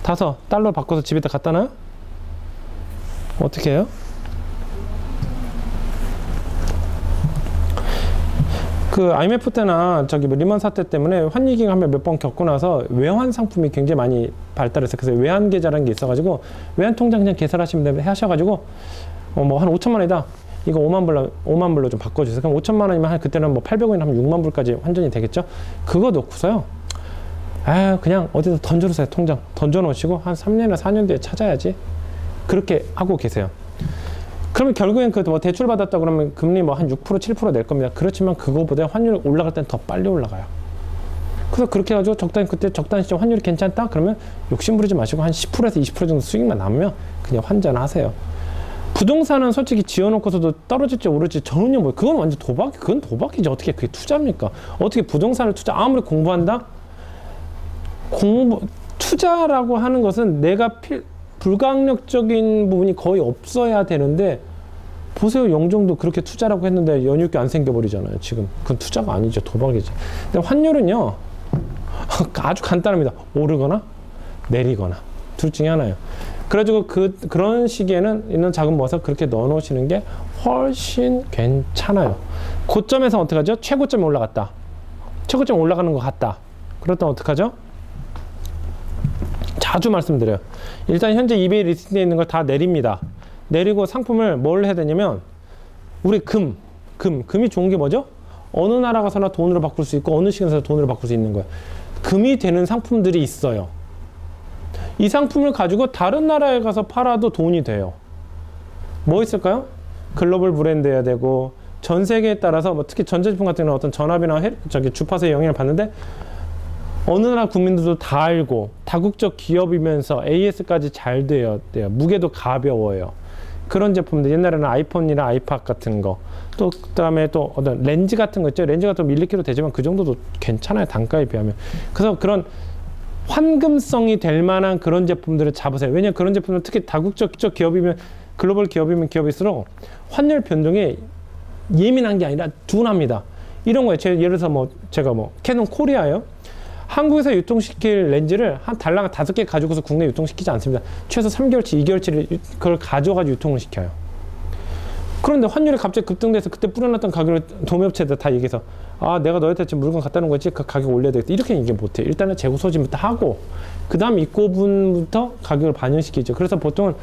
사서 달러 바꿔서 집에다 갖다 놔요? 어떻게 해요? 그 IMF 때나 저기 뭐 리먼 사태 때문에 환위기가 한 몇 번 겪고 나서 외환 상품이 굉장히 많이 발달했어요. 그래서 외환 계좌라는 게 있어가지고 외환 통장 그냥 계산하시면 되면 하셔가지고 뭐 한 5천만 원이다. 이거 5만 불로 좀 바꿔주세요. 그럼 5천만 원이면 한 그때는 뭐 800원이나 하면 6만 불까지 환전이 되겠죠? 그거 놓고서요. 그냥 어디서 던져놓으세요. 통장 던져놓으시고 한 3년이나 4년 뒤에 찾아야지. 그렇게 하고 계세요. 그러면 결국엔 그 뭐 대출 받았다 그러면 금리 뭐 한 6% 7% 낼 겁니다. 그렇지만 그거보다 환율이 올라갈 땐 더 빨리 올라가요. 그래서 그렇게 해가지고 적당히 그때 적당히 시점 환율이 괜찮다 그러면 욕심 부리지 마시고 한 10%에서 20% 정도 수익만 남으면 그냥 환전하세요. 부동산은 솔직히 지어놓고서도 떨어질지 오를지 전혀 뭐 그건 완전 도박, 그건 도박이지. 어떻게 그게 투자입니까? 어떻게 부동산을 아무리 공부한다? 투자라고 하는 것은 내가 불가항력적인 부분이 거의 없어야 되는데 보세요. 영종도 그렇게 투자라고 했는데 연유기 안 생겨버리잖아요. 지금 그건 투자가 아니죠. 도박이죠. 근데 환율은요 아주 간단합니다. 오르거나 내리거나 둘 중에 하나예요. 그래가지고 그런 시기에는 있는 자금 모아서 그렇게 넣어 놓으시는 게 훨씬 괜찮아요. 고점에서 어떻게 하죠? 최고점에 올라갔다. 최고점 올라가는 것 같다. 그렇다면 어떡하죠? 자주 말씀드려요. 일단 현재 이베이 리스팅되어 있는 걸 다 내립니다. 내리고 상품을 뭘 해야 되냐면 우리 금이 좋은 게 뭐죠? 어느 나라 가서나 돈으로 바꿀 수 있고 어느 시간에서 돈으로 바꿀 수 있는 거예요. 금이 되는 상품들이 있어요. 이 상품을 가지고 다른 나라에 가서 팔아도 돈이 돼요. 뭐 있을까요? 글로벌 브랜드여야 되고 전 세계에 따라서 뭐 특히 전자제품 같은 경우는 어떤 전압이나 주파수의 영향을 받는데 어느 나라 국민들도 다 알고 다국적 기업이면서 AS까지 잘 돼요. 무게도 가벼워요. 그런 제품들 옛날에는 아이폰이나 아이팟 같은 거 또 그다음에 또 어떤 렌즈 같은 거 있죠. 렌즈가 또 밀리키로 되지만 그 정도도 괜찮아요. 단가에 비하면. 그래서 그런 환금성이 될 만한 그런 제품들을 잡으세요. 왜냐하면 그런 제품은 특히 다국적 기업이면 글로벌 기업이면 기업일수록 환율 변동에 예민한 게 아니라 둔합니다. 이런 거예요. 예를 들어서 제가 캐논 코리아예요. 한국에서 유통시킬 렌즈를 한 달랑 5개 가지고서 국내 유통시키지 않습니다. 최소 3개월치, 2개월치를 그걸 가져가지고 유통을 시켜요. 그런데 환율이 갑자기 급등돼서 그때 뿌려놨던 가격을 도매업체에다 다 얘기해서 내가 너희한테 지금 물건 갖다 놓은 거지? 그 가격 올려야 되겠다. 이렇게 얘기 못해요. 일단은 재고 소진부터 하고 그 다음 입고분부터 가격을 반영시키죠. 그래서 보통은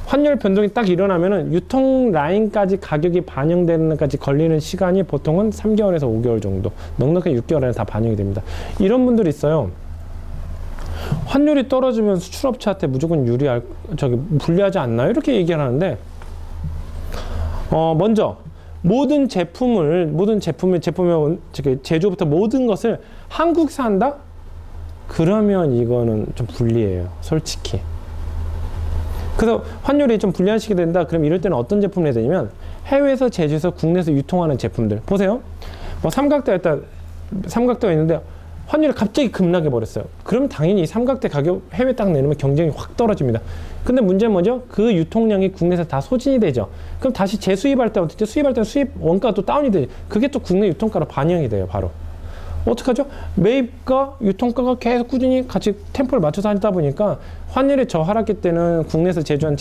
환율 변동이 딱 일어나면은 유통 라인까지 가격이 반영되는 데까지 걸리는 시간이 보통은 3개월에서 5개월 정도, 넉넉히 6개월 안에 다 반영이 됩니다. 이런 분들이 있어요. 환율이 떨어지면 수출업체한테 무조건 불리하지 않나요? 이렇게 얘기를 하는데, 먼저 모든 제품의 제조부터 모든 것을 한국에서 한다? 그러면 이거는 좀 불리해요, 솔직히. 그래서 환율이 좀 불리하시게 된다. 그럼 이럴 때는 어떤 제품을 해야 되냐면, 해외에서 제조해서 국내에서 유통하는 제품들 보세요. 뭐 삼각대가 있는데 환율이 갑자기 급락해 버렸어요. 그럼 당연히 이 삼각대 가격 해외 딱 내놓으면 경쟁이 확 떨어집니다. 근데 문제는 뭐죠? 그 유통량이 국내에서 다 소진이 되죠. 그럼 다시 재수입할 때 어떻게 수입할 때 수입 원가가 또 다운이 되죠. 그게 또 국내 유통가로 반영이 돼요, 바로. 어떡하죠? 매입과 유통가가 계속 꾸준히 같이 템포를 맞춰서 하다 보니까 환율이 저하락기 때는 국내에서 제조한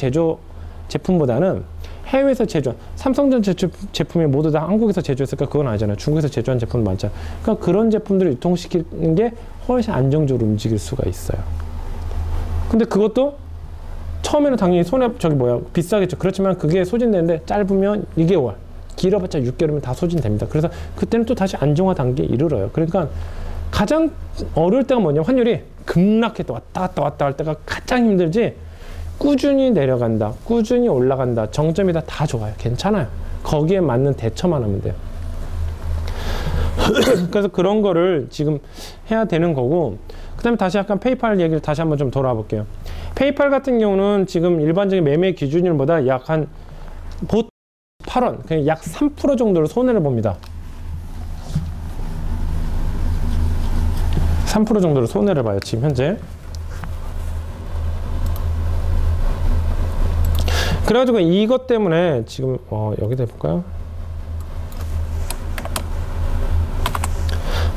제품보다는 해외에서 제조한, 삼성전자 제품이 모두 다 한국에서 제조했을까? 그건 아니잖아요. 중국에서 제조한 제품도 많잖아요. 그러니까 그런 제품들을 유통시키는 게 훨씬 안정적으로 움직일 수가 있어요. 근데 그것도 처음에는 당연히 비싸겠죠. 그렇지만 그게 소진되는데 짧으면 2개월, 길어봤자 6개월이면 다 소진됩니다. 그래서 그때는 또 다시 안정화 단계에 이르러요. 그러니까 가장 어려울 때가 뭐냐, 환율이 급락했다 왔다 갔다 할 때가 가장 힘들지, 꾸준히 내려간다, 꾸준히 올라간다, 정점이다, 다 좋아요. 괜찮아요. 거기에 맞는 대처만 하면 돼요. 그래서 그런 거를 지금 해야 되는 거고, 그 다음에 다시 약간 페이팔 얘기를 다시 한번 좀 돌아와 볼게요. 페이팔 같은 경우는 지금 일반적인 매매 기준일보다 약 한 8원, 그냥 약 3% 정도로 손해를 봅니다. 3% 정도로 손해를 봐요, 지금 현재. 그래가지고 이것 때문에 지금 여기다 해볼까요?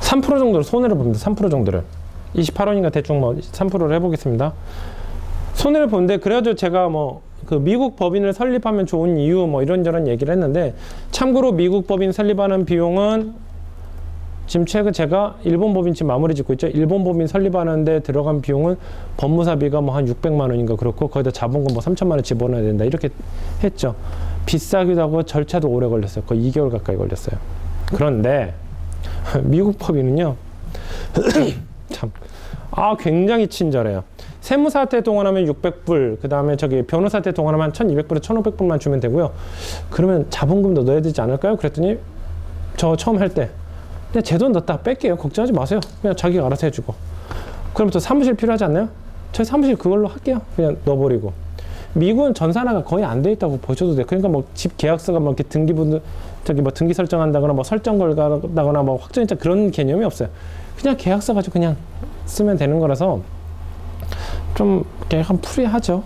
3% 정도로 손해를 봅니다. 3% 정도를. 28원인가 대충 3%를 해보겠습니다. 손해를 보는데, 그래가지고 제가 그 미국 법인을 설립하면 좋은 이유 이런저런 얘기를 했는데, 참고로 미국 법인 설립하는 비용은 지금 최근 제가 일본 법인 지금 마무리 짓고 있죠. 일본 법인 설립하는데 들어간 비용은 법무사비가 한 600만 원인가 그렇고, 거기다 자본금 3천만 원 집어넣어야 된다, 이렇게 했죠. 비싸기도 하고 절차도 오래 걸렸어요. 거의 2개월 가까이 걸렸어요. 그런데 미국 법인은요 참 굉장히 친절해요. 세무사한테 동원하면 600불, 그 다음에 변호사한테 동원하면 1200불에 1500불만 주면 되고요. 그러면 자본금도 넣어야 되지 않을까요? 그랬더니 저 처음 할 때 그냥 제 돈 넣었다가 뺄게요. 걱정하지 마세요. 그냥 자기가 알아서 해주고. 그럼 또 사무실 필요하지 않나요? 저희 사무실 그걸로 할게요. 그냥 넣어버리고. 미국은 전산화가 거의 안 돼 있다고 보셔도 돼요. 그러니까 집 계약서가 이렇게 등기 설정한다거나 설정 걸다거나 확정일자 그런 개념이 없어요. 그냥 계약서 가지고 그냥 쓰면 되는 거라서 좀 약간 프리하죠.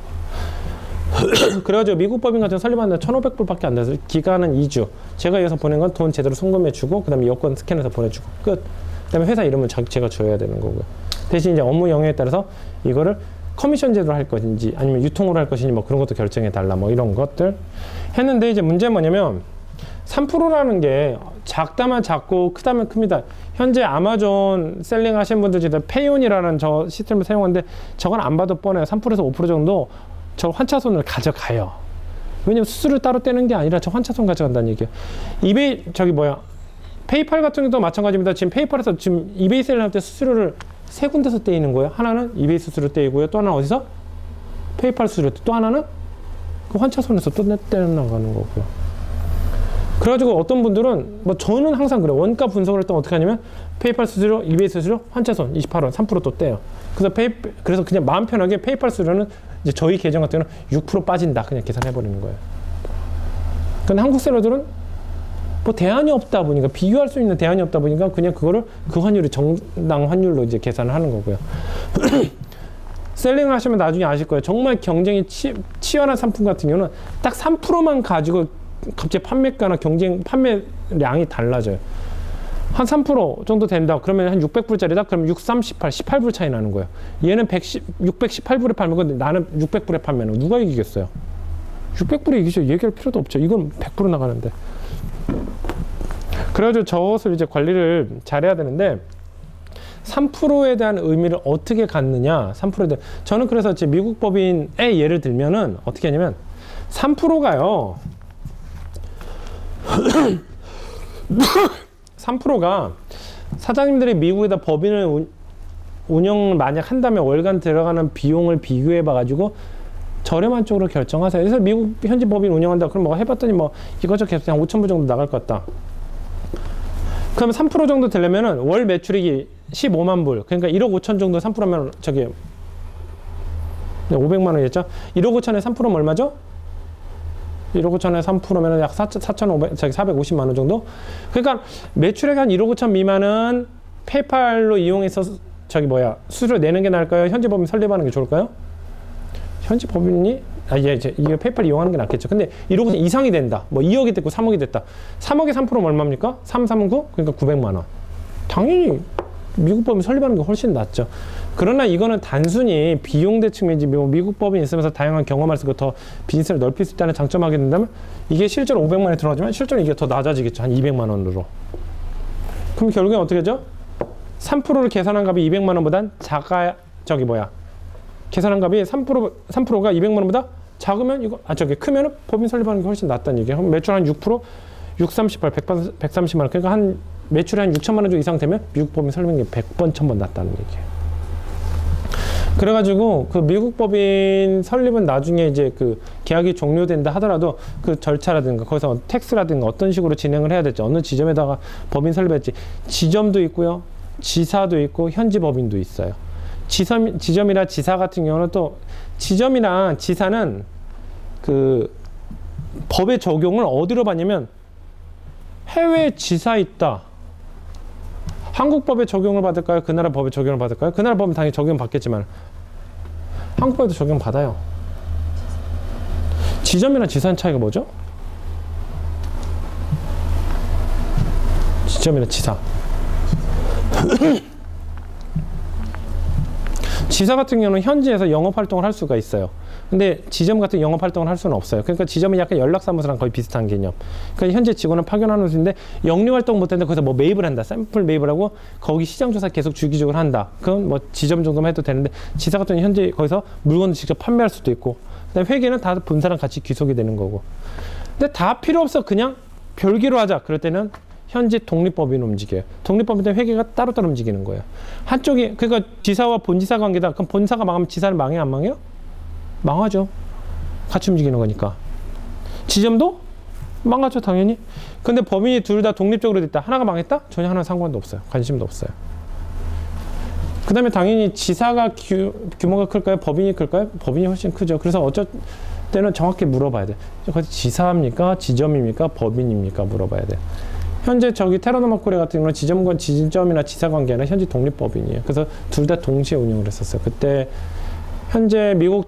그래가지고 미국 법인 같은 거 설립하는데 1,500불밖에 안 돼서 기간은 2주. 제가 여기서 보낸 건 돈 제대로 송금해주고, 그 다음에 여권 스캔해서 보내주고 끝. 그 다음에 회사 이름은 제가 줘야 되는 거고요. 대신 이제 업무 영역에 따라서 이거를 커미션 제도로 할 것인지 아니면 유통으로 할 것인지 그런 것도 결정해 달라, 이런 것들 했는데, 이제 문제는 뭐냐면 3%라는 게 작다면 작고 크다면 큽니다. 현재 아마존 셀링 하신 분들 중에 페이온이라는 저 시스템을 사용하는데, 저건 안 봐도 뻔해요. 3%에서 5% 정도 저 환차손을 가져가요. 왜냐면 수수료 따로 떼는 게 아니라 저 환차손 가져간다는 얘기예요. 이베이 페이팔 같은 경우도 마찬가지입니다. 지금 페이팔에서 지금 이베이 셀링 할 때 수수료를 세 군데서 떼이는 거예요. 하나는 이베이 수수료 떼이고요. 또 하나는 어디서? 페이팔 수수료. 또 하나는 그 환차손에서 또 떼나가는 거고요. 그래가지고 어떤 분들은 저는 항상 그래요. 원가 분석을 할 때 어떻게 하냐면 페이팔 수수료, 이베이 수수료, 환차손 28원 3% 또 떼요. 그래서 그냥 마음 편하게 페이팔 수수료는 이제 저희 계정 같은 경우는 6% 빠진다, 그냥 계산해버리는 거예요. 근데 한국 셀러들은 대안이 없다 보니까, 비교할 수 있는 대안이 없다 보니까 그냥 그거를 그 환율이 정당 환율로 이제 계산을 하는 거고요. 셀링을 하시면 나중에 아실 거예요. 정말 경쟁이 치열한 상품 같은 경우는 딱 3%만 가지고 갑자기 판매가나 판매량이 달라져요. 한 3% 정도 된다. 그러면 한 600불짜리다? 그럼 6, 3, 18, 18불 차이 나는 거예요. 얘는 618불에 팔면 나는 600불에 판매는 누가 이기겠어요? 600불에 이기죠. 얘기할 필요도 없죠. 이건 100% 나가는데. 그래가지고 저것을 이제 관리를 잘해야 되는데, 3%에 대한 의미를 어떻게 갖느냐, 3%에 대한. 저는 그래서 제 미국 법인의 예를 들면은 어떻게 하냐면, 3%가요. 3%가 사장님들이 미국에다 법인을 운영을 만약 한다면 월간 들어가는 비용을 비교해 봐가지고 저렴한 쪽으로 결정하세요. 그래서 미국 현지 법인 운영한다. 그럼 뭐 해봤더니 뭐 이거저거 해서 한 5,000불 정도 나갈 것 같다. 그러면 3% 정도 되려면은 월 매출액이 15만 불. 그러니까 1억 5천 정도 3%면 저기 500만 원이었죠. 1억 5천에 3%면 얼마죠? 1억 5천에 3%면 약 450만 원 정도? 그러니까 매출액 한 1억 5천 미만은 페이팔로 이용해서 저기 뭐야 수수료 내는 게 나을까요? 현지 법인 설립하는 게 좋을까요? 현지 법인이 이게 페이팔 이용하는 게 낫겠죠. 근데 1억 5천 이상이 된다. 뭐 2억이 됐고 3억이 됐다. 3억에 3%면 얼마입니까? 3, 3, 9? 그러니까 900만 원. 당연히 미국 법인 설립하는 게 훨씬 낫죠. 그러나 이거는 단순히 비용 대책이지 미국 법인이 있으면서 다양한 경험할 수 있고 더 비즈니스를 넓힐 수 있다는 장점하게 된다면 이게 실제로 500만 원에 들어가지만 실제로 이게 더 낮아지겠죠. 한 200만 원으로. 그럼 결국엔 어떻게 되죠? 3%를 계산한 값이 200만 원보단 계산한 값이 3%가 200만 원보다 작으면 크면은 법인 설립하는 게 훨씬 낫다는 얘기예요. 매출 한 6%, 6, 38, 130만 원. 그러니까 한 매출이 한 6천만 원 정도 이상 되면 미국 법인 설립하는 게 100번, 1000번 낫다는 얘기예요. 그래가지고 그 미국 법인 설립은 나중에 이제 그 계약이 종료된다 하더라도 그 절차라든가 거기서 텍스라든가 어떤 식으로 진행을 해야 될지 어느 지점에다가 법인 설립할지 지점도 있고요. 지사도 있고 현지 법인도 있어요. 지점이나 지사 같은 경우는 또 지점이나 지사는 그 법의 적용을 어디로 받냐면 해외 지사 있다. 한국 법에 적용을 받을까요? 그 나라 법에 적용을 받을까요? 그 나라 법은 당연히 적용 받겠지만 한국 법에도 적용 받아요. 지점이나 지사의 차이가 뭐죠? 지점이나 지사. 지사 같은 경우는 현지에서 영업 활동을 할 수가 있어요. 근데 지점 같은 영업 활동을 할 수는 없어요. 그러니까 지점은 약간 연락사무소랑 거의 비슷한 개념. 그러니까 현재 직원을 파견하는 수인데 영리 활동 못하는데 거기서 뭐 매입을 한다. 샘플 매입을 하고 거기 시장 조사 계속 주기적으로 한다. 그건 뭐 지점 정도만 해도 되는데 지사 같은 경우는 현재 거기서 물건을 직접 판매할 수도 있고 그다음에 회계는 다 본사랑 같이 귀속이 되는 거고. 근데 다 필요 없어. 그냥 별개로 하자. 그럴 때는 현지 독립법인 움직여요. 독립법인 때문에 회계가 따로따로 움직이는 거예요. 한쪽이 그러니까 지사와 본지사 관계다. 그럼 본사가 망하면 지사는 망해요? 안 망해요? 망하죠. 같이 움직이는 거니까. 지점도 망하죠. 당연히. 근데 법인이 둘 다 독립적으로 됐다. 하나가 망했다? 전혀 하나는 상관도 없어요. 관심도 없어요. 그 다음에 당연히 지사가 규모가 클까요? 법인이 클까요? 법인이 훨씬 크죠. 그래서 어쩔 때는 정확히 물어봐야 돼요. 지사입니까? 지점입니까? 법인입니까? 물어봐야 돼요. 현재 저기 테라노마 코리아 같은 경우는 지점이나 지사 관계는 현지 독립법인이에요. 그래서 둘 다 동시에 운영을 했었어요. 그때 현재 미국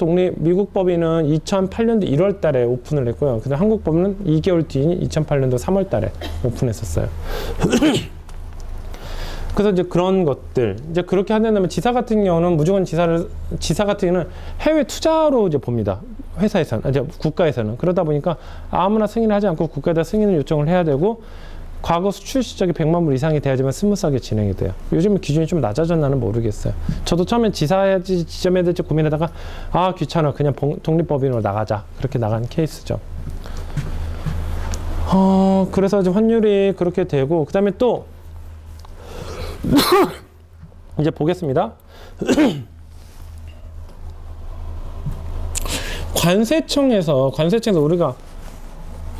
법인은 2008년도 1월 달에 오픈을 했고요. 그다음 한국 법인은 2개월 뒤인 2008년도 3월 달에 오픈했었어요. 그래서 이제 그런 것들 이제 그렇게 하려면 지사 같은 경우는 무조건 지사 같은 경우는 해외 투자로 이제 봅니다. 회사에서는 이제 국가에서는 그러다 보니까 아무나 승인을 하지 않고 국가에다 승인을 요청을 해야 되고 과거 수출 실적이 100만 불 이상이 돼야지만 스무스하게 진행이 돼요. 요즘은 기준이 좀 낮아졌나는 모르겠어요. 저도 처음엔 지사해야지 지점해야 될지 고민하다가 아 귀찮아 그냥 독립법인으로 나가자 그렇게 나간 케이스죠. 그래서 이제 환율이 그렇게 되고 그 다음에 또 이제 보겠습니다. 관세청에서 우리가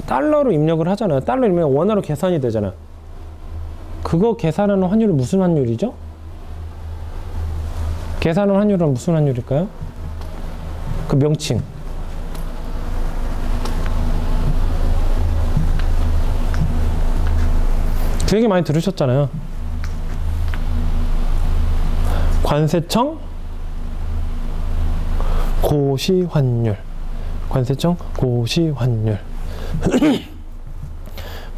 달러로 입력을 하잖아요. 달러 입력하면 원화로 계산이 되잖아요. 그거 계산하는 환율은 무슨 환율이죠? 계산하는 환율은 무슨 환율일까요? 그 명칭. 그 얘기 많이 들으셨잖아요. 관세청 고시환율. 관세청 고시환율.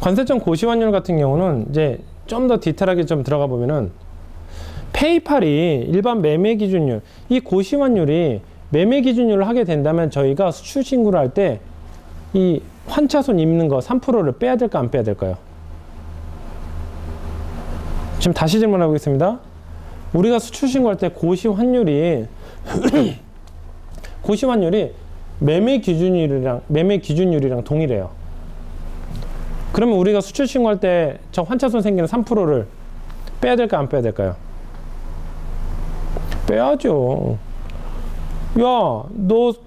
관세청 고시환율 같은 경우는 이제 좀 더 디테일하게 좀 들어가 보면은 페이팔이 일반 매매 기준율, 이 고시환율이 매매 기준율을 하게 된다면 저희가 수출 신고를 할 때 이 환차손 입는 거 3%를 빼야 될까 안 빼야 될까요? 지금 다시 질문해 보겠습니다. 우리가 수출 신고할 때 고시환율이 매매 기준율이랑 동일해요. 그러면 우리가 수출 신고할 때 저 환차손 생기는 3%를 빼야 될까 안 빼야 될까요? 빼야죠. 야, 너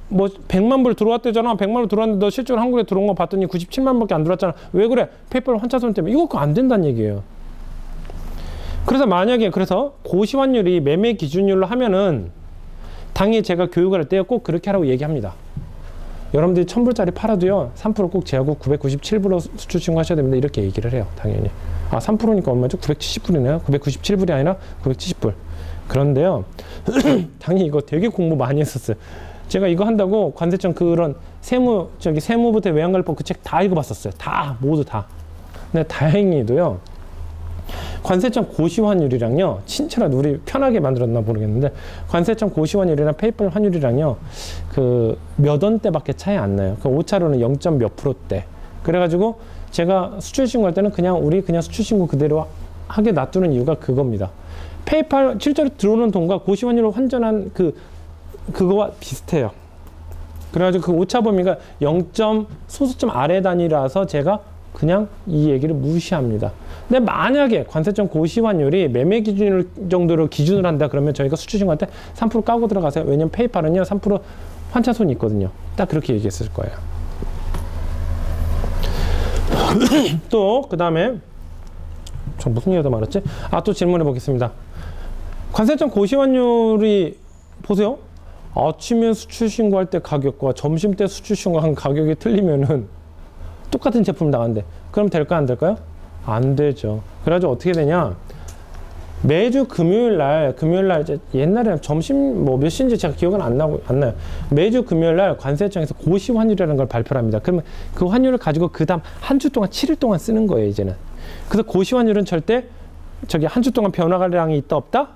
뭐 100만 불 들어왔대잖아. 100만 불 들어왔는데 너 실제로 한국에 들어온 거 봤더니 97만 밖에 안 들어왔잖아. 왜 그래? 페이팔 환차손 때문에. 이거 안 된다는 얘기예요. 그래서 만약에 그래서 고시환율이 매매 기준율로 하면은 당연히 제가 교육을 할 때 꼭 그렇게 하라고 얘기합니다. 여러분들이 1000불짜리 팔아도요 3% 꼭 제하고 997불로 수출 신고하셔야 됩니다. 이렇게 얘기를 해요. 당연히. 아 3%니까 얼마죠? 970불이네요. 997불이 아니라 970불. 그런데요 당연히 이거 되게 공부 많이 했었어요. 제가 이거 한다고 관세청 그런 세무부터 외환관리법 그 책 다 읽어봤었어요. 다 모두 다. 근데 다행히도요 관세청 고시환율이랑요 친절한 우리 편하게 만들었나 모르겠는데 관세청 고시환율이랑 페이팔 환율이랑요 그 몇 원대밖에 차이 안 나요. 그 오차로는 0. 몇 %대. 그래가지고 제가 수출 신고할 때는 우리 그냥 수출 신고 그대로 하게 놔두는 이유가 그겁니다. 페이팔 실제로 들어오는 돈과 고시환율로 환전한 그거와 비슷해요. 그래가지고 그 오차 범위가 0. 소수점 아래 단위라서 제가 그냥 이 얘기를 무시합니다. 근데 만약에 관세청 고시환율이 매매 기준 정도로 기준을 한다 그러면 저희가 수출 신고할 때 3% 까고 들어가세요. 왜냐면 페이팔은요 3% 환차손이 있거든요. 딱 그렇게 얘기했을 거예요. 또 그 다음에 저 무슨 얘기하다 말았지? 또 질문해 보겠습니다. 관세청 고시환율이 보세요. 아침에 수출 신고할 때 가격과 점심 때 수출 신고한 가격이 틀리면은 똑같은 제품을 나간대. 그럼 될까 안 될까요? 안 되죠. 그래가지고 어떻게 되냐? 매주 금요일날 이제 옛날에는 점심 뭐 몇 시인지 제가 기억은 안 나요. 매주 금요일날 관세청에서 고시 환율이라는 걸 발표를 합니다. 그러면 그 환율을 가지고 그 다음 한 주 동안 7일 동안 쓰는 거예요 이제는. 그래서 고시 환율은 절대 저기 한 주 동안 변화가량이 있다 없다?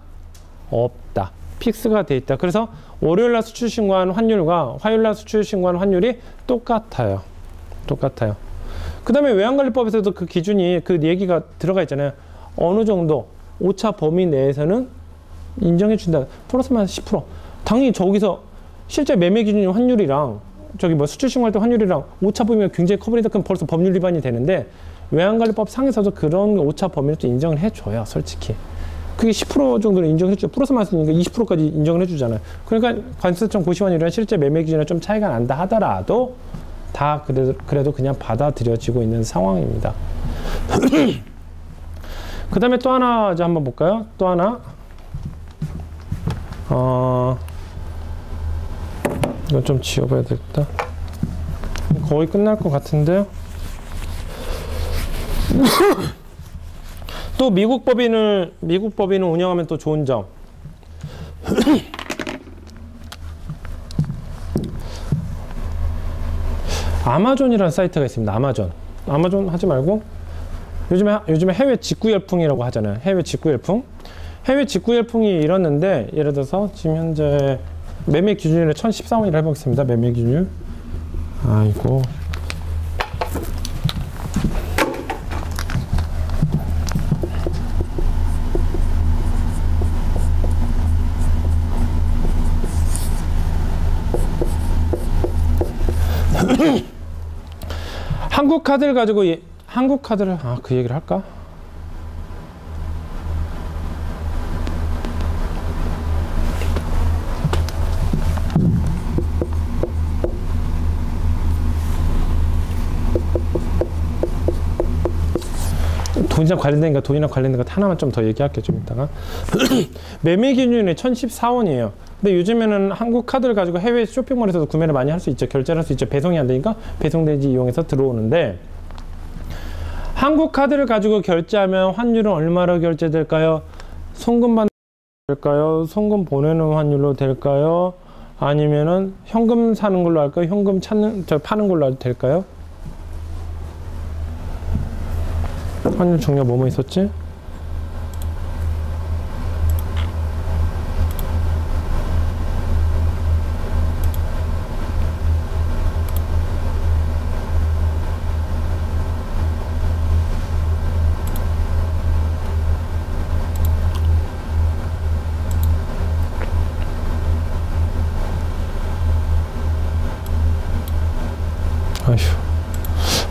없다. 픽스가 돼 있다. 그래서 월요일날 수출 신고한 환율과 화요일날 수출 신고한 환율이 똑같아요. 그 다음에 외환관리법에서도 그 기준이 그 얘기가 들어가 있잖아요. 어느 정도 오차 범위 내에서는 인정해 준다. 플러스 마이너스 10%. 당연히 저기서 실제 매매 기준 환율이랑 저기 뭐 수출 신고할 때 환율이랑 오차 범위가 굉장히 커버린다. 그럼 벌써 법률 위반이 되는데 외환관리법 상에서도 그런 오차 범위를 또 인정을 해줘요. 솔직히. 그게 10% 정도는 인정해 주죠. 플러스 마이너스니까 20%까지 인정을 해주잖아요. 그러니까 관세청 고시환율이랑 실제 매매 기준에 좀 차이가 난다 하더라도 다 그래도 그냥 받아들여지고 있는 상황입니다. 그 다음에 또 하나 이제 한번 볼까요? 또 하나 이거 좀 지워봐야 되겠다. 거의 끝날 것 같은데요. 또 미국 법인을 운영하면 또 좋은 점. 아마존이라는 사이트가 있습니다. 아마존 하지 말고 요즘에 해외 직구 열풍이라고 하잖아요. 해외 직구 열풍이 일었는데 예를 들어서 지금 현재 매매 기준율을 1014원이라 해보겠습니다. 매매 기준율. 아이고. 한국카드를 가지고 한국카드를 그 얘기를 할까? 돈이랑 관련된 것 하나만 좀 더 얘기할게요. 좀 이따가. 매매 기준이 1014원이에요. 근데 요즘에는 한국 카드를 가지고 해외 쇼핑몰에서도 구매를 많이 할 수 있죠. 결제를 할 수 있죠. 배송이 안 되니까 배송대지 이용해서 들어오는데 한국 카드를 가지고 결제하면 환율은 얼마로 결제될까요? 송금 받는 될까요? 송금 보내는 환율로 될까요? 아니면은 현금 사는 걸로 할까요? 현금 파는 걸로 될까요? 환율 종류 뭐뭐 있었지?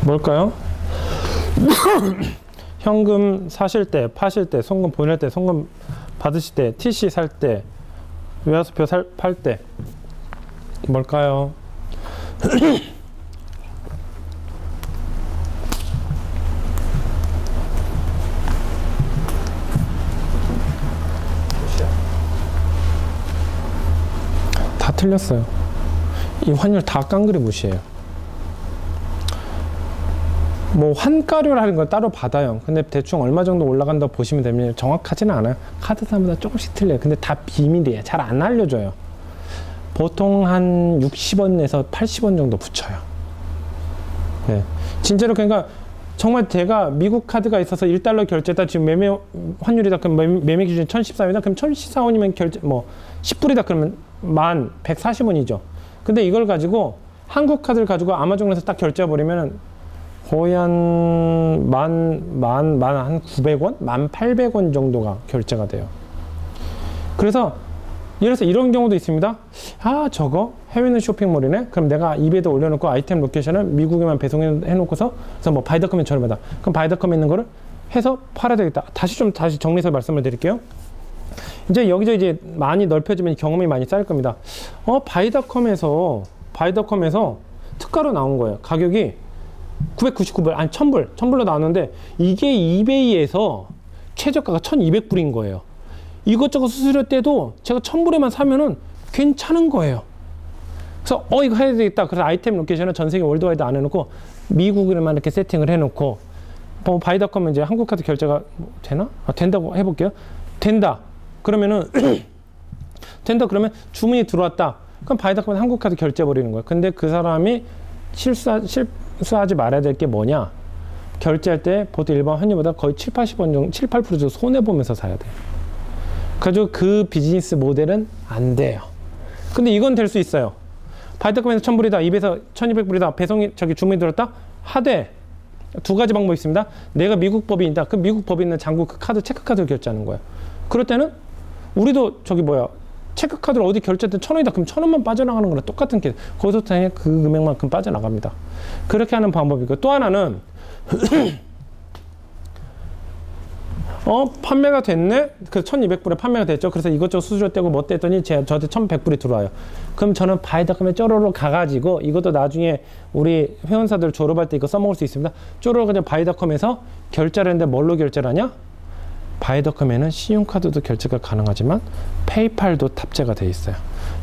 뭘까요? 현금 사실 때, 파실 때, 송금 보낼 때, 송금 받으실 때, TC 살 때, 외화수표 팔 때. 뭘까요? 다 틀렸어요. 이 환율 다 깡그리 무시해요. 뭐 환가료라는 걸 따로 받아요. 근데 대충 얼마 정도 올라간다고 보시면 됩니다. 정확하지는 않아요. 카드사마다 조금씩 틀려요. 근데 다 비밀이에요. 잘 안 알려줘요. 보통 한 60원에서 80원 정도 붙여요. 네. 진짜로 그러니까 정말 제가 미국 카드가 있어서 1달러 결제다 지금 매매 환율이다 그럼 매매 기준이 1014원이다 그럼 1014원이면 결제 뭐 10불이다 그러면 1,140원이죠. 근데 이걸 가지고 한국 카드를 가지고 아마존에서 딱 결제해 버리면 거의 한 900원? 1,800원 정도가 결제가 돼요. 그래서 예를 들어서 이런 경우도 있습니다. 아, 저거 해외는 쇼핑몰이네? 그럼 내가 이베이에 올려놓고 아이템 로케이션을 미국에만 배송해놓고서 그래서 뭐 바이더컴에 저렴하다. 그럼 바이더컴에 있는 거를 해서 팔아야 되겠다. 다시 정리해서 말씀을 드릴게요. 이제 여기서 이제 많이 넓혀지면 경험이 많이 쌓일 겁니다. 바이더컴에서 특가로 나온 거예요. 가격이 999불, 아니 1000불로 나왔는데 이게 이베이에서 최저가가 1200불인 거예요. 이것저것 수수료 때도 제가 1000불에만 사면은 괜찮은 거예요. 그래서 이거 해야 되겠다. 그래서 아이템 로케이션을 전 세계 월드와이드 안 해놓고 미국에만 이렇게 세팅을 해놓고 뭐 바이더컴은 이제 한국 카드 결제가 되나? 된다고 해볼게요. 된다. 그러면은 된다 그러면 주문이 들어왔다. 그럼 바이더컴은 한국 카드 결제해 버리는 거예요. 근데 그 사람이 실수하지 말아야 될 게 뭐냐? 결제할 때 보통 일반 환율보다 거의 7-80원 정도, 7-8% 정도 손해보면서 사야 돼요. 그래서 그 비즈니스 모델은 안 돼요. 근데 이건 될 수 있어요. 바이더컴에서 1000불이다, 이베에서 1200불이다, 배송이, 주문이 들었다? 하되, 두 가지 방법이 있습니다. 내가 미국 법인이 있다. 그 미국 법인 있는 장국 그 카드, 체크카드를 결제하는 거예요. 그럴 때는, 우리도 체크카드를 어디 결제했든 1,000원이다. 그럼 1,000원만 빠져나가는 거랑 똑같은 케이스. 거기서 당연히 그 금액만큼 빠져나갑니다. 그렇게 하는 방법이고, 또 하나는, 판매가 됐네? 그래서 1200불에 판매가 됐죠. 그래서 이것저것 수수료 떼고 뭐 떼더니 저한테 1100불이 들어와요. 그럼 저는 바이더컴에 쪼로로 가가지고 이것도 나중에 우리 회원사들 졸업할 때 이거 써먹을 수 있습니다. 쪼로로 그냥 바이더컴에서 결제를 했는데 뭘로 결제를 하냐? 바이더컴에는 신용카드도 결제가 가능하지만 페이팔도 탑재가 돼 있어요.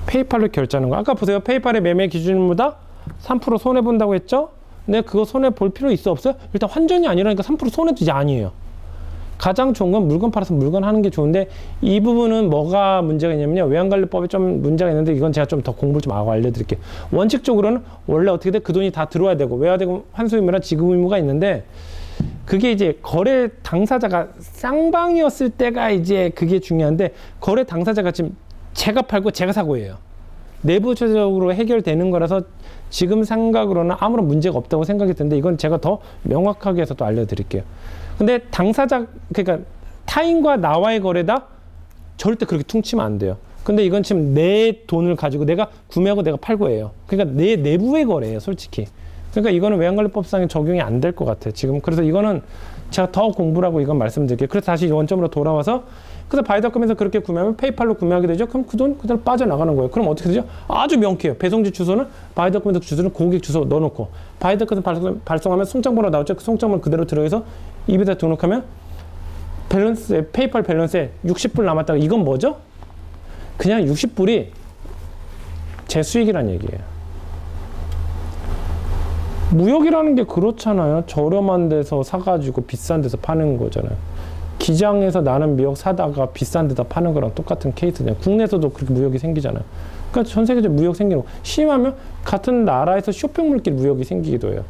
페이팔로 결제하는 거. 아까 보세요. 페이팔의 매매 기준보다 3% 손해본다고 했죠? 근데 그거 손해볼 필요 있어 없어요? 일단 환전이 아니라니까 3% 손해도 이제 아니에요. 가장 좋은 건 물건 팔아서 물건 하는 게 좋은데 이 부분은 뭐가 문제가 있냐면요. 외환관리법에 좀 문제가 있는데 이건 제가 좀 더 공부를 좀 하고 알려드릴게요. 원칙적으로는 원래 어떻게 돼? 그 돈이 다 들어와야 되고 외화대금 환수 의무랑 지급 의무가 있는데 그게 이제 거래 당사자가 쌍방이었을 때가 이제 그게 중요한데 거래 당사자가 지금 제가 팔고 제가 사고예요. 내부적으로 해결되는 거라서 지금 생각으로는 아무런 문제가 없다고 생각이 드는데 이건 제가 더 명확하게 해서 또 알려드릴게요. 근데 당사자, 그러니까 타인과 나와의 거래다? 절대 그렇게 퉁치면 안 돼요. 근데 이건 지금 내 돈을 가지고 내가 구매하고 내가 팔고 해요. 그러니까 내 내부의 거래예요, 솔직히. 그러니까 이거는 외환관리법상에 적용이 안 될 것 같아요, 지금. 그래서 이거는 제가 더 공부를 하고 이건 말씀드릴게요. 그래서 다시 원점으로 돌아와서 그래서 바이더컴에서 그렇게 구매하면 페이팔로 구매하게 되죠. 그럼 그 돈 그대로 빠져나가는 거예요. 그럼 어떻게 되죠? 아주 명쾌해요. 배송지 주소는 바이더컴에서 주소는 고객 주소 넣어놓고 바이더컴에서 발송하면 송장번호 나오죠. 그 송장번호 그대로 들어가서 입에다 등록하면 밸런스에 페이팔 밸런스에 60불 남았다가 이건 뭐죠? 그냥 60불이 제 수익이란 얘기예요. 무역이라는 게 그렇잖아요. 저렴한 데서 사가지고 비싼 데서 파는 거잖아요. 기장에서 나는 미역 사다가 비싼 데다 파는 거랑 똑같은 케이스잖아요. 국내에서도 그렇게 무역이 생기잖아요. 그러니까 전 세계적으로 무역 생기는 거. 심하면 같은 나라에서 쇼핑몰끼리 무역이 생기기도 해요.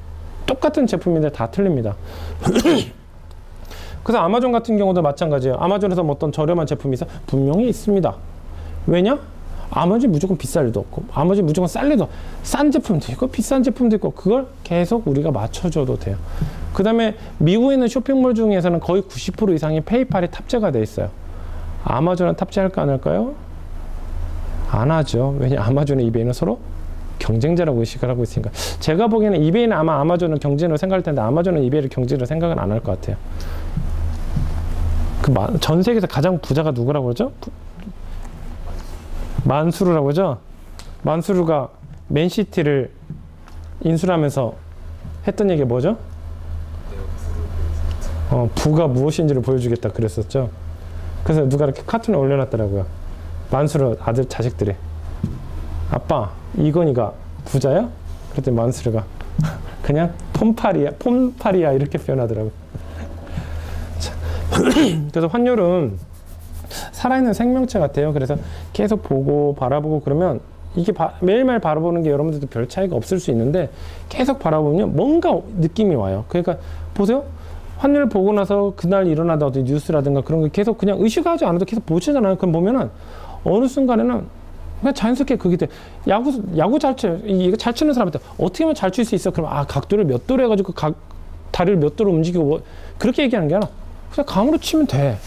똑같은 제품인데 다 틀립니다. 그래서 아마존 같은 경우도 마찬가지예요. 아마존에서 뭐 어떤 저렴한 제품이 있어? 분명히 있습니다. 왜냐? 아마존이 무조건 비쌀 리도 없고 아마존이 무조건 쌀 리도 싼 제품도 있고 비싼 제품도 있고 그걸 계속 우리가 맞춰줘도 돼요. 그 다음에 미국에 있는 쇼핑몰 중에서는 거의 90% 이상이 페이팔이 탑재가 돼 있어요. 아마존은 탑재할까 안 할까요? 안 하죠. 왜냐? 아마존의 이베이는 서로 경쟁자라고 의식을 하고 있으니까 제가 보기에는 이베이는 아마 아마존을 경쟁으로 생각할 텐데 아마존은 이베이를 경쟁으로 생각은 안 할 것 같아요. 전 세계에서 가장 부자가 누구라고 그러죠? 만수르라고 그러죠? 만수르가 맨시티를 인수하면서 했던 얘기가 뭐죠? 부가 무엇인지를 보여주겠다 그랬었죠. 그래서 누가 이렇게 카툰에 올려놨더라고요. 만수르 아들 자식들이 아빠 이건희가 부자야? 그랬더니 만수르가 그냥 폼파리야 이렇게 표현하더라고요. 그래서 환율은 살아있는 생명체 같아요. 그래서 계속 보고 바라보고 그러면 이게 매일매일 바라보는 게 여러분들도 별 차이가 없을 수 있는데 계속 바라보면 뭔가 느낌이 와요. 그러니까 보세요. 환율 보고 나서 그날 일어나다 어떤 뉴스라든가 그런 거 계속 그냥 의식하지 않아도 계속 보시잖아요. 그럼 보면은 어느 순간에는 그냥 자연스럽게 그게 돼. 야구 이거 잘 치는 사람한테 어떻게 하면 잘 칠 수 있어? 그럼 각도를 몇 도로 해가지고 다리를 몇 도로 움직이고 뭐 그렇게 얘기하는 게 아니라 그냥 감으로 치면 돼.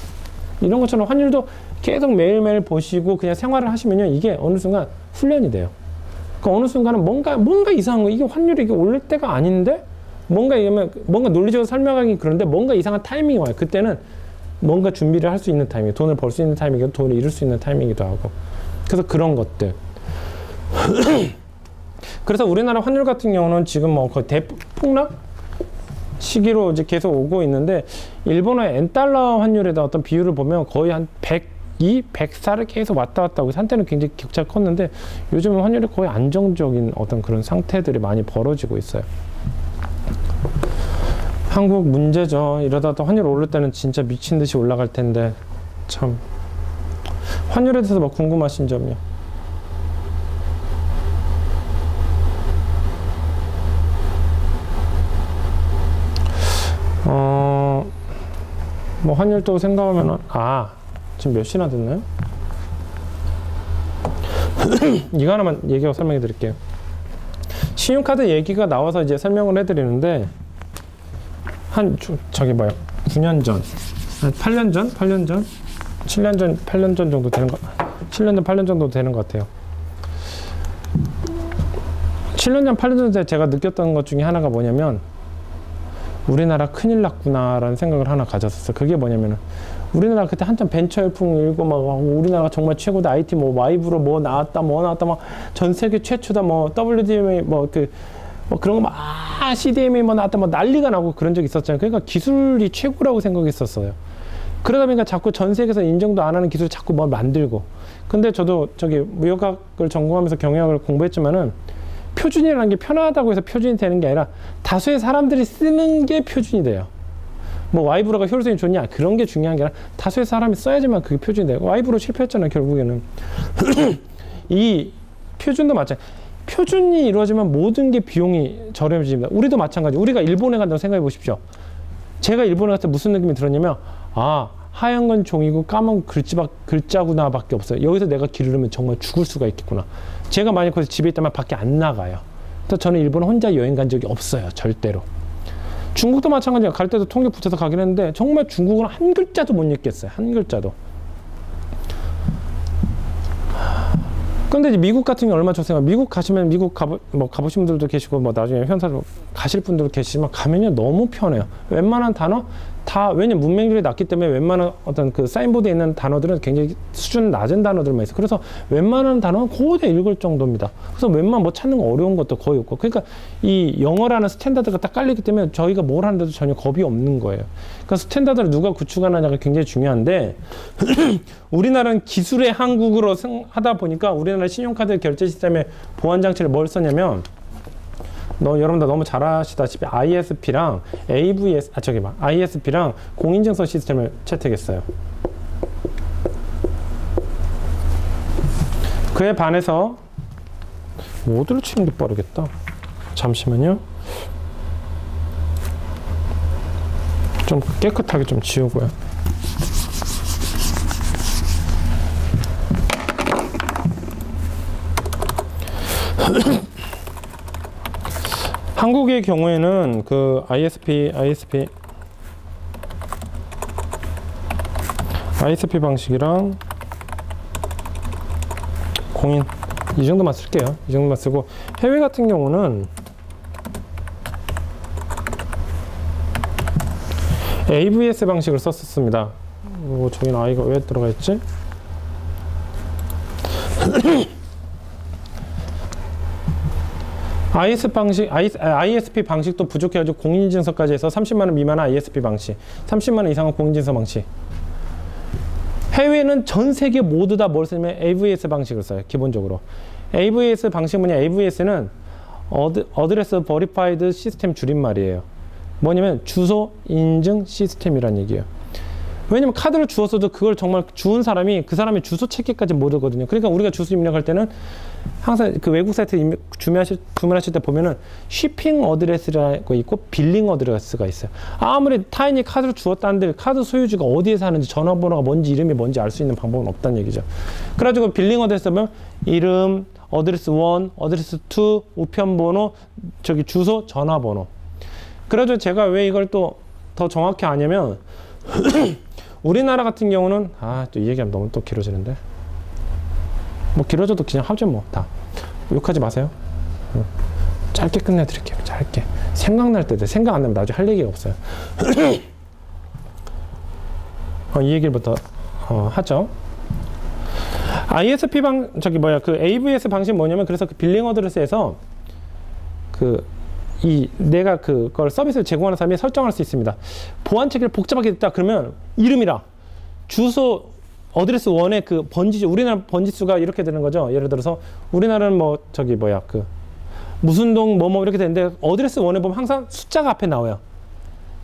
이런 것처럼 환율도 계속 매일매일 보시고 그냥 생활을 하시면요. 이게 어느 순간 훈련이 돼요. 그러니까 어느 순간은 뭔가 이상한 거, 이게 환율이 이게 올릴 때가 아닌데 뭔가 논리적으로 설명하기 그런데 뭔가 이상한 타이밍이 와요. 그때는 뭔가 준비를 할 수 있는 타이밍, 돈을 벌 수 있는 타이밍이고 돈을 잃을 수 있는 타이밍이기도 하고. 그래서 그런 것들. 그래서 우리나라 환율 같은 경우는 지금 뭐 거의 대폭락 시기로 이제 계속 오고 있는데 일본의 엔달러 환율에다 어떤 비율을 보면 거의 한 102, 104를 계속 왔다 갔다 하고 한때는 굉장히 격차가 컸는데 요즘은 환율이 거의 안정적인 어떤 그런 상태들이 많이 벌어지고 있어요. 한국 문제죠. 이러다 또 환율 오를 때는 진짜 미친 듯이 올라갈 텐데 참. 환율에 대해서 뭐 궁금하신 점이요? 뭐 환율 또 생각하면은 지금 몇 시나 됐나요? 이거 하나만 얘기하고 설명해 드릴게요. 신용카드 얘기가 나와서 이제 설명을 해드리는데 저기 뭐야 9년 전, 8년 전, 7년 전, 8년 전 정도 되는 거, 7년 전, 8년 정도 되는 것 같아요. 7년 전, 8년 전에 제가 느꼈던 것 중에 하나가 뭐냐면 우리나라 큰일 났구나라는 생각을 하나 가졌었어요. 그게 뭐냐면은 우리나라 그때 한참 벤처 열풍 일고 막 우리나라가 정말 최고다 IT 뭐 와이브로 뭐 나왔다 막 전 세계 최초다 뭐 WDMA 뭐 그런 거 막 CDMA 뭐 나왔다 뭐 난리가 나고 그런 적이 있었잖아요. 그러니까 기술이 최고라고 생각했었어요. 그러다 보니까 자꾸 전 세계에서 인정도 안 하는 기술 자꾸 뭐 만들고. 근데 저도 저기 무역학을 전공하면서 경영학을 공부했지만은 표준이라는 게 편하다고 해서 표준이 되는 게 아니라 다수의 사람들이 쓰는 게 표준이 돼요. 뭐 와이브로가 효율성이 좋냐 그런 게 중요한 게 아니라 다수의 사람이 써야지만 그게 표준이 돼요. 와이브로 실패했잖아요. 결국에는. 이 표준도 마찬가지. 표준이 이루어지면 모든 게 비용이 저렴해집니다. 우리도 마찬가지. 우리가 일본에 간다고 생각해 보십시오. 제가 일본에 갔을 때 무슨 느낌이 들었냐면 하얀 건 종이고 까만 글자구나 밖에 없어요. 여기서 내가 길 잃으면 정말 죽을 수가 있겠구나. 제가 만약 거기서 집에 있다면 밖에 안 나가요. 그래서 저는 일본 혼자 여행 간 적이 없어요. 절대로. 중국도 마찬가지예요. 갈 때도 통역 붙여서 가긴 했는데 정말 중국은 한 글자도 못 읽겠어요. 한 글자도. 근데 이제 미국 같은 경우 얼마나 좋으세요. 미국 가시면 미국 가보신 분들도 계시고 뭐 나중에 현사로 가실 분들도 계시지만 가면요 너무 편해요. 웬만한 단어 다 왜냐면 문맹률이 낮기 때문에 웬만한 어떤 그 사인보드에 있는 단어들은 굉장히 수준 낮은 단어들만 있어요. 그래서 웬만한 단어는 그대로 읽을 정도입니다. 그래서 웬만 뭐 찾는 거 어려운 것도 거의 없고 그러니까 이 영어라는 스탠다드가 딱 깔리기 때문에 저희가 뭘 하는데도 전혀 겁이 없는 거예요. 그러니까 스탠다드를 누가 구축하느냐가 굉장히 중요한데 우리나라는 기술의 한국으로 하다 보니까 우리나라 신용카드 결제 시스템의 보안 장치를 뭘 썼냐면 여러분들 너무 잘 아시다시피 ISP랑 ISP랑 공인증서 시스템을 채택했어요. 그에 반해서 모드를 치는 게 빠르겠다. 잠시만요. 좀 깨끗하게 좀 지우고요. 한국의 경우에는 그 ISP 방식이랑 이 정도만 쓸게요. 이 정도만 쓰고 해외 같은 경우는 AVS 방식을 썼었습니다. 저기는 I가 왜 들어가 있지? ISP 방식도 부족해가지고 공인인증서까지 해서 30만원 미만은 ISP 방식, 30만원 이상은 공인인증서 방식. 해외는 전 세계 모두 다 뭘 쓰냐면 AVS 방식을 써요. 기본적으로. AVS 방식 뭐냐? AVS는 어드레스 버리파이드 시스템 줄임말이에요. 뭐냐면 주소 인증 시스템이란 얘기예요. 왜냐면 카드를 주었어도 그걸 정말 주운 사람이 그 사람의 주소 체크까지 못 오거든요. 그러니까 우리가 주소 입력할 때는 항상 그 외국 사이트 주문하실 때 보면은 쉬핑 어드레스라고 있고 빌링 어드레스가 있어요. 아무리 타인이 카드를 주었다는데 카드 소유주가 어디에 사는지 전화번호가 뭔지 이름이 뭔지 알 수 있는 방법은 없다는 얘기죠. 그래가지고 빌링 어드레스 보면 이름, 어드레스 1, 어드레스 2, 우편번호, 저기 주소, 전화번호. 그래가지고 제가 왜 이걸 또 더 정확히 아냐면 우리나라 같은 경우는 또 이 얘기하면 너무 또 길어지는데 뭐 길어져도 그냥 하죠 뭐 다 욕하지 마세요. 짧게 끝내드릴게요. 짧게 생각날 때도 생각 안 나면 나중에 할 얘기가 없어요. 이 얘기부터 하죠. ISP 그 AVS 방식 뭐냐면 그래서 그 빌링 어드레스에서 내가 그걸 서비스를 제공하는 사람이 설정할 수 있습니다. 보안 체계를 복잡하게 됐다 그러면 이름이랑 주소 어드레스 1의 그 번지, 우리나라 번지수가 이렇게 되는 거죠. 예를 들어서 우리나라는 무슨 동 뭐뭐 이렇게 되는데 어드레스 1에 보면 항상 숫자가 앞에 나와요.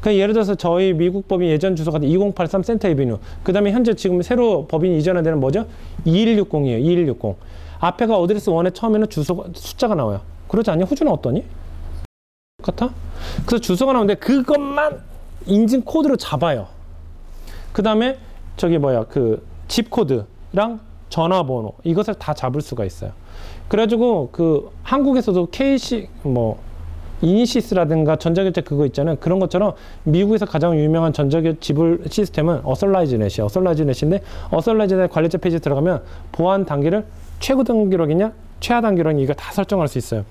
그러니까 예를 들어서 저희 미국 법인 예전 주소가 2083 센터 에비뉴, 그 다음에 현재 지금 새로 법인 이전한 데는 뭐죠? 2160이에요. 2160. 앞에가 어드레스 1에 처음에는 숫자가 나와요. 그러지 않냐? 호주는 어떠니? 같아? 그래서 주소가 나오는데 그것만 인증 코드로 잡아요. 그 다음에 집 코드랑 전화번호 이것을 다 잡을 수가 있어요. 그래가지고 한국에서도 이니시스라든가 전자결제 그거 있잖아요. 그런 것처럼 미국에서 가장 유명한 전자결제 지불 시스템은 어설라이즈넷이에요. 어설라이즈넷인데 어설라이즈넷 관리자 페이지에 들어가면 보안 단계를 최고 단계록이냐 최하 단계록이냐 이거 다 설정할 수 있어요.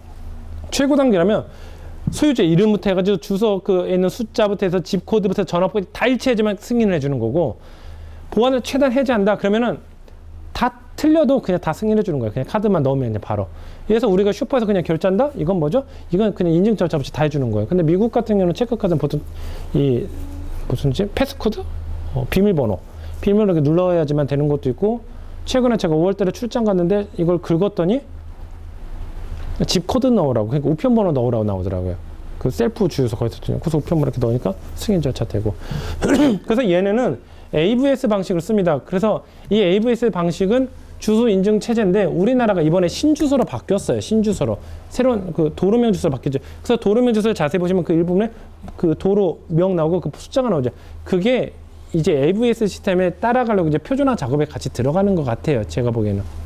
최고 단계라면 소유자 이름부터 해가지고 주소에 있는 숫자부터 해서 집 코드부터 전화번호 다 일치해야지만 승인을 해주는 거고, 보안을 최대한 해제한다 그러면은 다 틀려도 그냥 다 승인해 주는 거예요. 그냥 카드만 넣으면 그냥 바로. 그래서 우리가 슈퍼에서 그냥 결제한다? 이건 뭐죠? 이건 그냥 인증 절차 없이 다 해주는 거예요. 근데 미국 같은 경우는 체크카드는 보통 패스코드? 비밀번호 이렇게 눌러야지만 되는 것도 있고, 최근에 제가 5월달에 출장 갔는데 이걸 긁었더니 집 코드 넣으라고, 그러니까 우편번호 넣으라고 나오더라고요. 그 셀프 주유소 거기서 그래서 우편번호 이렇게 넣으니까 승인 절차 되고. 그래서 얘네는 AVS 방식을 씁니다. 그래서 이 AVS 방식은 주소 인증 체제인데 우리나라가 이번에 신주소로 바뀌었어요. 신주소로 새로운 도로명 주소로 바뀌었죠. 그래서 도로명 주소를 자세히 보시면 그 일부분에 도로명 나오고 그 숫자가 나오죠. 그게 이제 AVS 시스템에 따라가려고 이제 표준화 작업에 같이 들어가는 것 같아요. 제가 보기에는.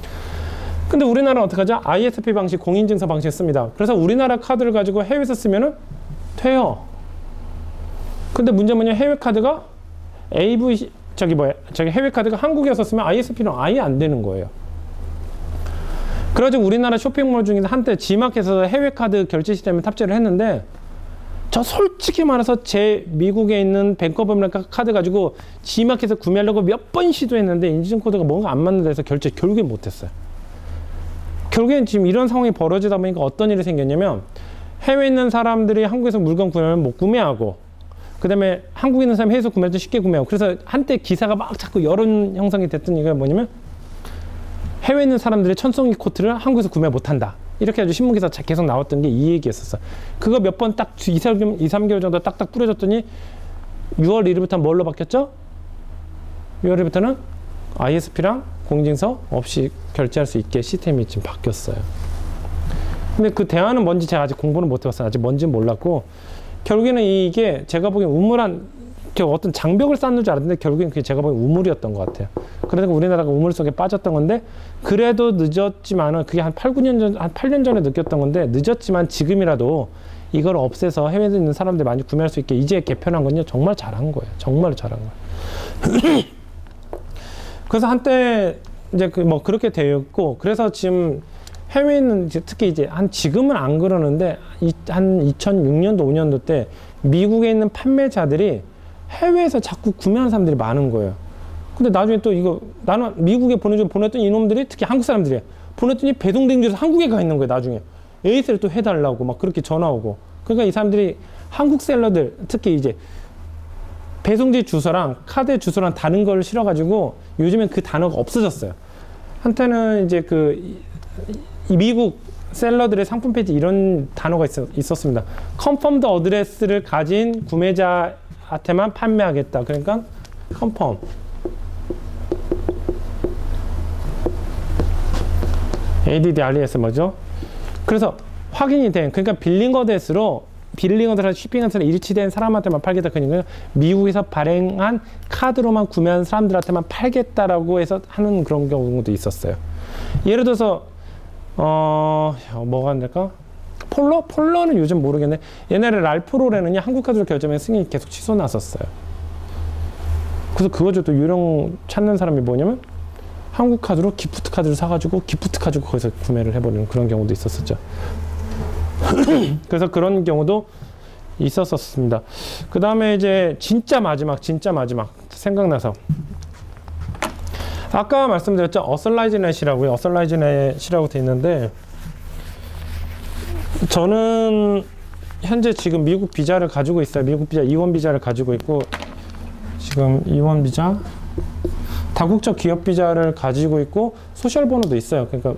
근데 우리나라는 어떻게 하죠? ISP 방식, 공인증서 방식 씁니다. 그래서 우리나라 카드를 가지고 해외에서 쓰면은 돼요. 근데 문제는 뭐냐? 해외 카드가 해외 카드가 한국에서 쓰면 ISP는 아예 안 되는 거예요. 그래가지고 우리나라 쇼핑몰 중에서 한때 지마켓에서 해외 카드 결제 시스템을 탑재를 했는데, 저 솔직히 말해서 제 미국에 있는 뱅커버메리카 카드 가지고 지마켓에서 구매하려고 몇 번 시도했는데 인증 코드가 뭔가 안 맞는 데서 결국엔 못했어요. 결국엔 지금 이런 상황이 벌어지다 보니까 어떤 일이 생겼냐면, 해외에 있는 사람들이 한국에서 물건 구매하면 못 구매하고, 그 다음에 한국에 있는 사람이 해외에서 구매할 때 쉽게 구매하고, 그래서 한때 기사가 막 자꾸 여론 형성이 됐던 이유가 뭐냐면, 해외에 있는 사람들의 천송이 코트를 한국에서 구매 못한다. 이렇게 아주 신문기사 계속 나왔던 게 이 얘기였었어. 그거 몇 번 딱 2, 3개월 정도 딱딱 뿌려줬더니 6월 1일부터 뭘로 바뀌었죠? 6월 1일부터는 ISP랑 공인증서 없이 결제할 수 있게 시스템이 지금 바뀌었어요. 근데 그 대안은 뭔지 제가 아직 공부는 못 해봤어요. 아직 뭔지는 몰랐고, 결국에는 이게 제가 보기엔 어떤 장벽을 쌓는 줄 알았는데 결국엔 그게 제가 보기엔 우물이었던 것 같아요. 그래서 우리나라가 우물 속에 빠졌던 건데, 그래도 늦었지만은 그게 한 8년 전에 느꼈던 건데, 늦었지만 지금이라도 이걸 없애서 해외에 있는 사람들이 많이 구매할 수 있게 이제 개편한 건요, 정말 잘한 거예요. 정말 잘한 거예요. 그래서 한때 이제 그렇게 되었고, 그래서 지금 해외에 있는 특히 이제 한 지금은 안 그러는데 한 2006년도 5년도 때 미국에 있는 판매자들이 해외에서 자꾸 구매하는 사람들이 많은 거예요. 근데 나중에 또 이거 나는 미국에 보냈던 이놈들이 특히 한국 사람들이에요. 보냈더니 배송대행지에서 한국에 가 있는 거예요. 나중에 AS를 또 해달라고 막 그렇게 전화 오고. 그러니까 이 사람들이 한국 셀러들 특히 이제 배송지 주소랑 카드 주소랑 다른 걸 실어가지고 요즘엔 그 단어가 없어졌어요. 한때는 이제 이 미국 셀러들의 상품 페이지 이런 단어가 있었습니다. confirmed address를 가진 구매자한테만 판매하겠다. 그러니까 confirm. ADDRES 뭐죠? 그래서 확인이 된, 그러니까 빌링 어드레스로 쇼핑센터로 일치된 사람한테만 팔겠다. 그러니까 미국에서 발행한 카드로만 구매한 사람들한테만 팔겠다라고 해서 하는 그런 경우도 있었어요. 예를 들어서 뭐가 안 될까? 폴로는 요즘 모르겠네. 옛날에 랄프로레는요, 한국 카드로 결제하면 승인이 계속 취소 났었어요. 그래서 그거 또 요령 찾는 사람이 뭐냐면 한국 카드로 기프트 카드를 사가지고 기프트 가지고 거기서 구매를 해버리는 그런 경우도 있었었죠. 그래서 그런 경우도 있었었습니다. 그 다음에 이제 진짜 마지막 생각나서 아까 말씀드렸죠. 어설라이즈넷이라고요. 어설라이즈넷이라고 돼 있는데 저는 현재 지금 미국 비자를 가지고 있어요. 미국 비자 E1 비자를 가지고 있고 지금 E1 비자 다국적 기업 비자를 가지고 있고 소셜 번호도 있어요. 그러니까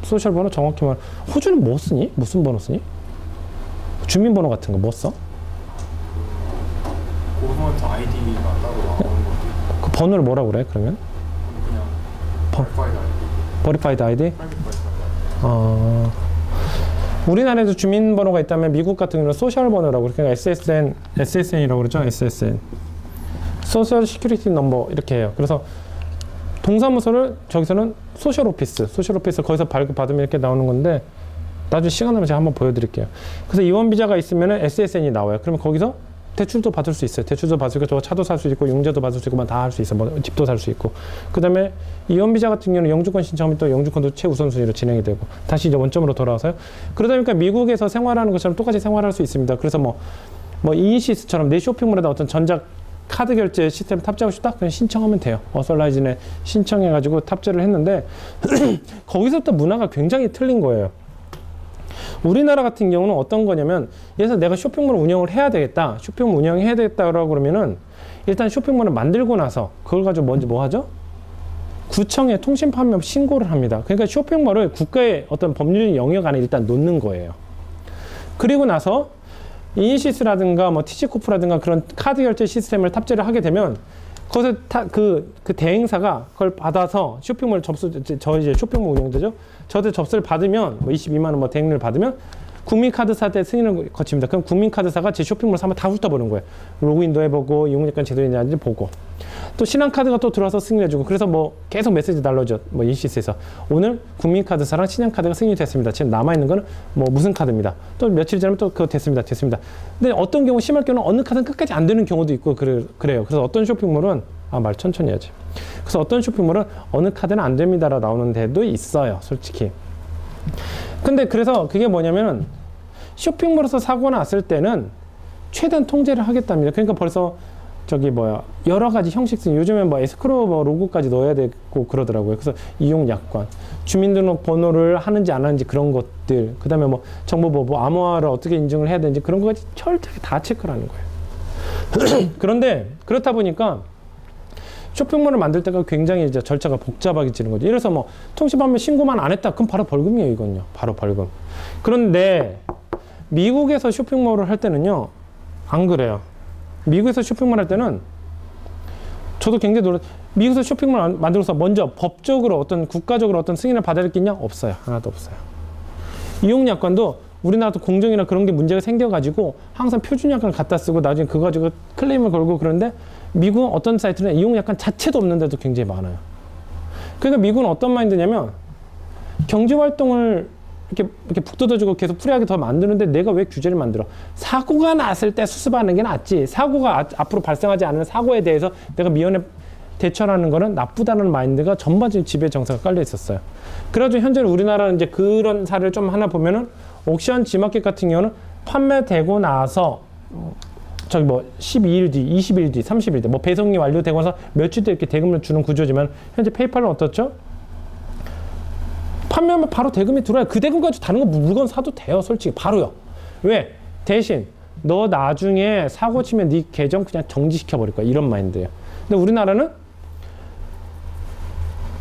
소셜 번호 정확히 말하면 호주는 뭐 쓰니? 무슨 번호 쓰니? 주민번호 같은 거 뭐 써? 고소한테 아이디가 따로 나오는 거지. 그 번호를 뭐라고 그래 그러면? 그냥 버리파이드 아이디. 버리파이드 아이디? 우리나라에도 주민번호가 있다면 미국 같은 경우는 소셜 번호라고 그러니까 SSN이라고 그러죠. SSN. 소셜 시큐리티 넘버 이렇게 해요. 그래서 동사무소를 저기서는 소셜 오피스 거기서 발급받으면 이렇게 나오는 건데 나중에 시간 나면 제가 한번 보여드릴게요. 그래서 이원 비자가 있으면 SSN이 나와요. 그러면 거기서 대출도 받을 수 있어요. 대출도 받을 수 있고 저 차도 살 수 있고 용자도 받을 수 있고 다 할 수 있어. 뭐 집도 살 수 있고. 그 다음에 이원 비자 같은 경우는 영주권 신청하면 또 영주권도 최우선순위로 진행이 되고 다시 이제 원점으로 돌아와서요. 그러다 보니까 미국에서 생활하는 것처럼 똑같이 생활할 수 있습니다. 그래서 뭐 인시스처럼 내 쇼핑몰에다 어떤 전자 카드 결제 시스템 탑재하고 싶다? 그냥 신청하면 돼요. 어설라이즈넷 신청해가지고 탑재를 했는데 거기서부터 문화가 굉장히 틀린 거예요. 우리나라 같은 경우는 어떤 거냐면 예를 들어서 내가 쇼핑몰 운영을 해야 되겠다. 쇼핑몰 운영해야 되겠다라고 그러면은 일단 쇼핑몰을 만들고 나서 그걸 가지고 먼저 뭐 하죠? 구청에 통신판매 신고를 합니다. 그러니까 쇼핑몰을 국가의 어떤 법률 영역 안에 일단 놓는 거예요. 그리고 나서 이니시스라든가 뭐 티지코프라든가 그런 카드 결제 시스템을 탑재를 하게 되면 거기서 그 대행사가 그걸 받아서 쇼핑몰 저 이제 쇼핑몰 운영자죠. 저한테 접수를 받으면 뭐 22만 원 뭐 대행료를 받으면 국민카드사한테 승인을 거칩니다. 그럼 국민카드사가 제 쇼핑몰 사면 다 훑어보는 거예요. 로그인도 해보고 이용료권 제대로 있는지 보고 또 신한카드가 또 들어와서 승인해주고 그래서 뭐 계속 메시지 날라오죠. 뭐 인시스에서 오늘 국민카드사랑 신한카드가 승인이 됐습니다. 지금 남아있는 거는 뭐 무슨 카드입니다. 또 며칠 지나면 또 그거 됐습니다. 근데 어떤 경우 심할 경우는 어느 카드는 끝까지 안 되는 경우도 있고 그래요. 그래서 어떤 쇼핑몰은 말 천천히 해야지. 그래서 어떤 쇼핑몰은 어느 카드는 안 됩니다라 나오는 데도 있어요. 솔직히. 근데 그래서 그게 뭐냐면은 쇼핑몰에서 사고가 났을 때는 최대한 통제를 하겠답니다. 그러니까 벌써 여러 가지 형식 승인, 요즘엔 뭐 에스크로우 로고까지 넣어야 되고 그러더라고요. 그래서 이용 약관, 주민등록 번호를 하는지 안 하는지 그런 것들, 그 다음에 뭐 정보 보호, 암호화를 어떻게 인증을 해야 되는지 그런 것까지 철저히 다 체크를 하는 거예요. 그런데 그렇다 보니까 쇼핑몰을 만들 때가 굉장히 이제 절차가 복잡하게지는 거죠. 이래서 뭐 통신판매 신고만 안 했다, 그럼 바로 벌금이에요, 이건요. 바로 벌금. 그런데 미국에서 쇼핑몰을 할 때는요, 안 그래요. 미국에서 쇼핑몰 할 때는 저도 굉장히 미국에서 쇼핑몰 만들어서 먼저 법적으로 어떤 국가적으로 어떤 승인을 받을 게 있냐? 없어요. 하나도 없어요. 이용약관도 우리나라도 공정이나 그런 게 문제가 생겨가지고 항상 표준약관을 갖다 쓰고 나중에 그거 가지고 클레임을 걸고 그러는데 미국은 어떤 사이트는 이용약관 자체도 없는 데도 굉장히 많아요. 그러니까 미국은 어떤 마인드냐면 경제활동을 이렇게 북돋아주고 계속 프리하게 더 만드는데 내가 왜 규제를 만들어? 사고가 났을 때 수습하는 게 낫지. 사고가 앞으로 발생하지 않는 사고에 대해서 내가 미연에 대처라는 거는 나쁘다는 마인드가 전반적인 지배 정서가 깔려 있었어요. 그래가지고 현재는 우리나라는 이제 그런 사례를 좀 하나 보면은 옥션 G마켓 같은 경우는 판매되고 나서 저기 뭐 12일 뒤, 20일 뒤, 30일 뒤 뭐 배송이 완료되고 나서 며칠 뒤에 이렇게 대금을 주는 구조지만 현재 페이팔은 어떻죠? 판매하면 바로 대금이 들어와요. 그 대금 가지고 다른 거 물건 사도 돼요. 솔직히 바로요. 왜? 대신 너 나중에 사고 치면 네 계정 그냥 정지시켜 버릴 거야. 이런 마인드예요. 근데 우리나라는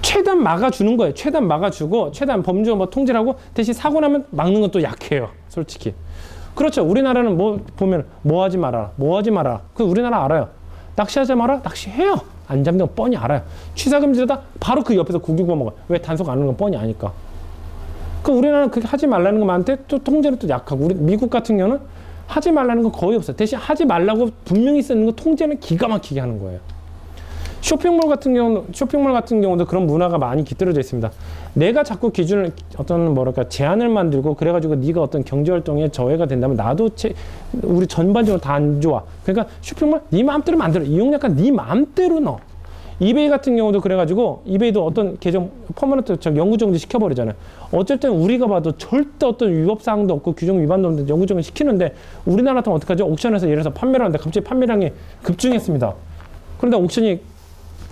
최대한 막아주는 거예요. 최대한 막아주고 최대한 범죄 뭐 통제를 하고 대신 사고 나면 막는 건 또 약해요. 솔직히. 그렇죠. 우리나라는 뭐 보면 뭐 하지 말아라. 뭐 하지 말아라. 그 우리나라 알아요. 낚시하지 마라. 낚시해요. 안 잡는 건 뻔히 알아요. 취사금지로다 바로 그 옆에서 고기 구워 먹어요. 왜? 단속 안 하는 건 뻔히 아니까. 그 우리나라는 그렇게 하지 말라는 거 많은데 또 통제는 또 약하고 우리 미국 같은 경우는 하지 말라는 건 거의 없어요. 대신 하지 말라고 분명히 쓰는 거 통제는 기가 막히게 하는 거예요. 쇼핑몰 같은 경우도 그런 문화가 많이 깃들어져 있습니다. 내가 자꾸 기준을 어떤 뭐랄까 제한을 만들고 그래가지고 네가 어떤 경제 활동에 저해가 된다면 나도 우리 전반적으로 다 안 좋아. 그러니까 쇼핑몰 네 마음대로 만들어. 이용약관 네 마음대로 넣어. 이베이 같은 경우도 그래가지고 이베이도 어떤 계정 퍼머넌트 영구정지 시켜버리잖아요. 어쩔 땐 우리가 봐도 절대 어떤 위법사항도 없고 규정 위반도 없는데 영구정지 시키는데 우리나라 같으면 어떡하죠? 옥션에서 예를 들어서 판매를 하는데 갑자기 판매량이 급증했습니다. 그런데 옥션이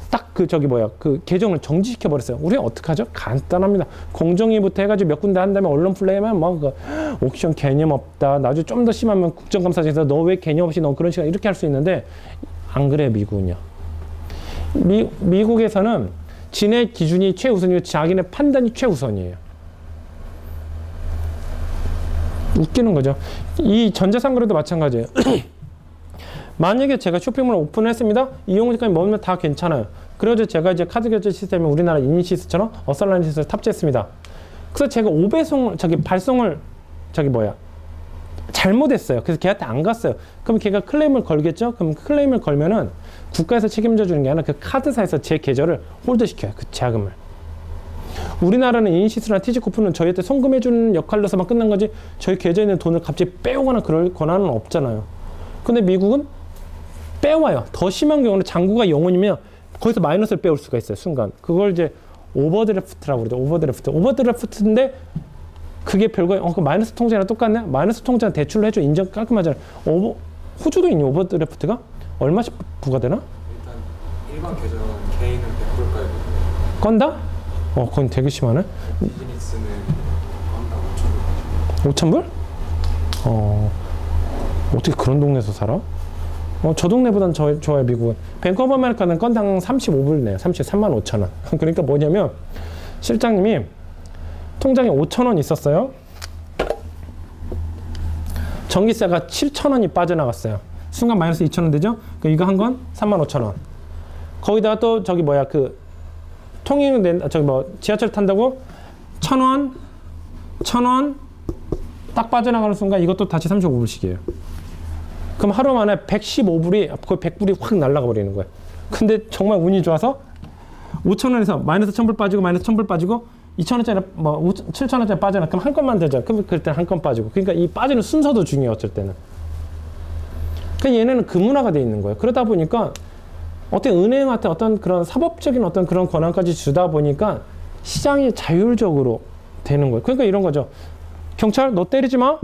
딱 그 계정을 정지시켜 버렸어요. 우리 어떡하죠? 간단합니다. 공정위부터 해가지고 몇 군데 한 다음에 언론 플레이하면 뭐 옥션 개념 없다. 나중에 좀 더 심하면 국정감사에서 너 왜 개념 없이 너 그런 시간 이렇게 할 수 있는데 안 그래 미국은요. 미국에서는 진의 기준이 최우선이고 자기네 판단이 최우선이에요. 웃기는 거죠. 이 전자상거래도 마찬가지예요. 만약에 제가 쇼핑몰을 오픈했습니다. 이용자까지 먹으면 다 괜찮아요. 그래서 제가 이제 카드 결제 시스템을 우리나라 이니시스처럼 어설라인 시스템을 탑재했습니다. 그래서 제가 5배송을 발송을 잘못했어요. 그래서 걔한테 안 갔어요. 그럼 걔가 클레임을 걸겠죠? 그럼 클레임을 걸면은 국가에서 책임져 주는 게 아니라 그 카드사에서 제 계좌를 홀드시켜요. 그 자금을. 우리나라는 이니시스나 티지코프는 저희한테 송금해 주는 역할로서만 끝난 거지 저희 계좌에 있는 돈을 갑자기 빼오거나 그럴 권한은 없잖아요. 근데 미국은 빼와요. 더 심한 경우는 잔고가 0원이면 거기서 마이너스를 빼올 수가 있어요. 순간. 그걸 이제 오버드래프트라고 그러죠. 오버드래프트인데 그게 별거 그 마이너스 통장이랑 똑같네? 마이너스 통장 대출로 해줘. 인정 깔끔하잖아요. 호주도 있니 오버드래프트가? 얼마씩 부과되나? 일단 일반 계정 개인은 100불까지 건다? 그건 되게 심하네. 비즈니스는 건당 5,000불? 어떻게 그런 동네에서 살아? 저 동네보단 좋아요, 미국은. 뱅크 오브 아메리카는 건당 35불 내요. 33만 5천 원. 그러니까 뭐냐면, 실장님이 통장에 5천 원 있었어요. 전기세가 7천 원이 빠져나갔어요. 순간 마이너스 2천 원 되죠? 이거 한 건 3만 5천 원. 거기다가 또 지하철 탄다고 1,000원, 1,000원, 딱 빠져나가는 순간 이것도 다시 35불씩이에요. 그럼 하루 만에 115불이 거의 100불이 확 날아가 버리는 거예요. 근데 정말 운이 좋아서 5,000원에서 마이너스 1,000불 빠지고 마이너스 1,000불 빠지고 2,000원짜리 7,000원짜리 빠져나 그럼 한 건만 되죠. 그럼 그때 한 건 빠지고. 그러니까 이 빠지는 순서도 중요해요. 어쩔 때는. 그러니까 얘네는 그 문화가 돼 있는 거예요. 그러다 보니까 어떤 은행한테 어떤 그런 사법적인 어떤 그런 권한까지 주다 보니까 시장이 자율적으로 되는 거예요. 그러니까 이런 거죠. 경찰 너 때리지 마.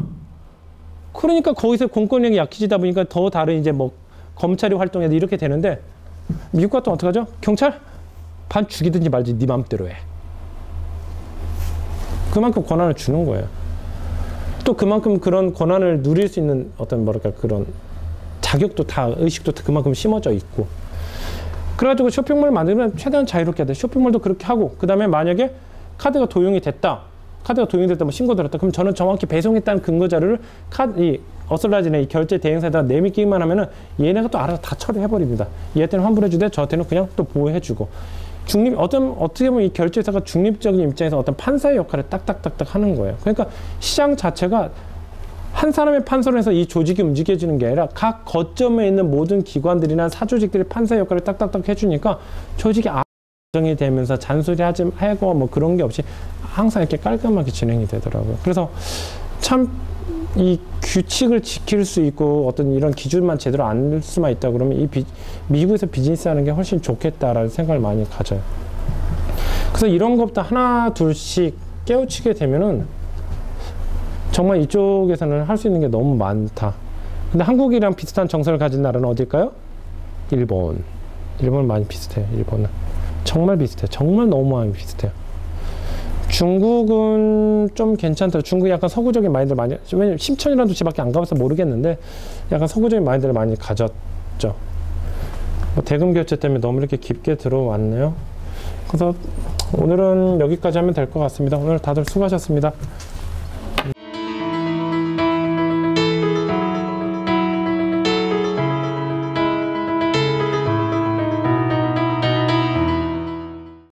그러니까 거기서 공권력이 약해지다 보니까 더 다른 이제 검찰이 활동해도 이렇게 되는데 미국 같은 어떻게 하죠? 경찰 반 죽이든지 말지 네 맘대로 해. 그만큼 권한을 주는 거예요. 또 그만큼 그런 권한을 누릴 수 있는 어떤 그런 자격도 의식도 그만큼 심어져 있고. 그래가지고 쇼핑몰을 만들면 최대한 자유롭게 해야 돼. 쇼핑몰도 그렇게 하고 그 다음에 만약에 카드가 도용이 됐다. 신고 들었다. 그럼 저는 정확히 배송했다는 근거 자료를 이 어설라진의 결제 대행사에다 내미기만 하면은 얘네가 또 알아서 다 처리해버립니다. 얘한테는 환불해주되 저한테는 그냥 또 보호해주고. 어떻게 보면 이 결제사가 중립적인 입장에서 어떤 판사의 역할을 딱딱딱딱 하는 거예요. 그러니까 시장 자체가 한 사람의 판서를 해서 이 조직이 움직여지는 게 아니라 각 거점에 있는 모든 기관들이나 사조직들이 판사의 역할을 딱딱딱 해주니까 조직이 정이 되면서 잔소리 하고 그런 게 없이 항상 이렇게 깔끔하게 진행이 되더라고요. 그래서 참 이 규칙을 지킬 수 있고 어떤 이런 기준만 제대로 안 할 수만 있다 그러면 미국에서 비즈니스 하는 게 훨씬 좋겠다라는 생각을 많이 가져요. 그래서 이런 것부터 하나 둘씩 깨우치게 되면은 정말 이쪽에서는 할 수 있는 게 너무 많다. 근데 한국이랑 비슷한 정서를 가진 나라는 어딜까요? 일본. 일본은 많이 비슷해요. 일본은 정말 비슷해요. 정말 너무 많이 비슷해요. 중국은 좀 괜찮다. 중국이 약간 서구적인 마인드를 많이, 왜냐면 심천이라는 도시밖에 안 가봐서 모르겠는데 약간 서구적인 마인드를 많이 가졌죠. 뭐 대금 교체 때문에 너무 이렇게 깊게 들어왔네요. 그래서 오늘은 여기까지 하면 될 것 같습니다. 오늘 다들 수고하셨습니다.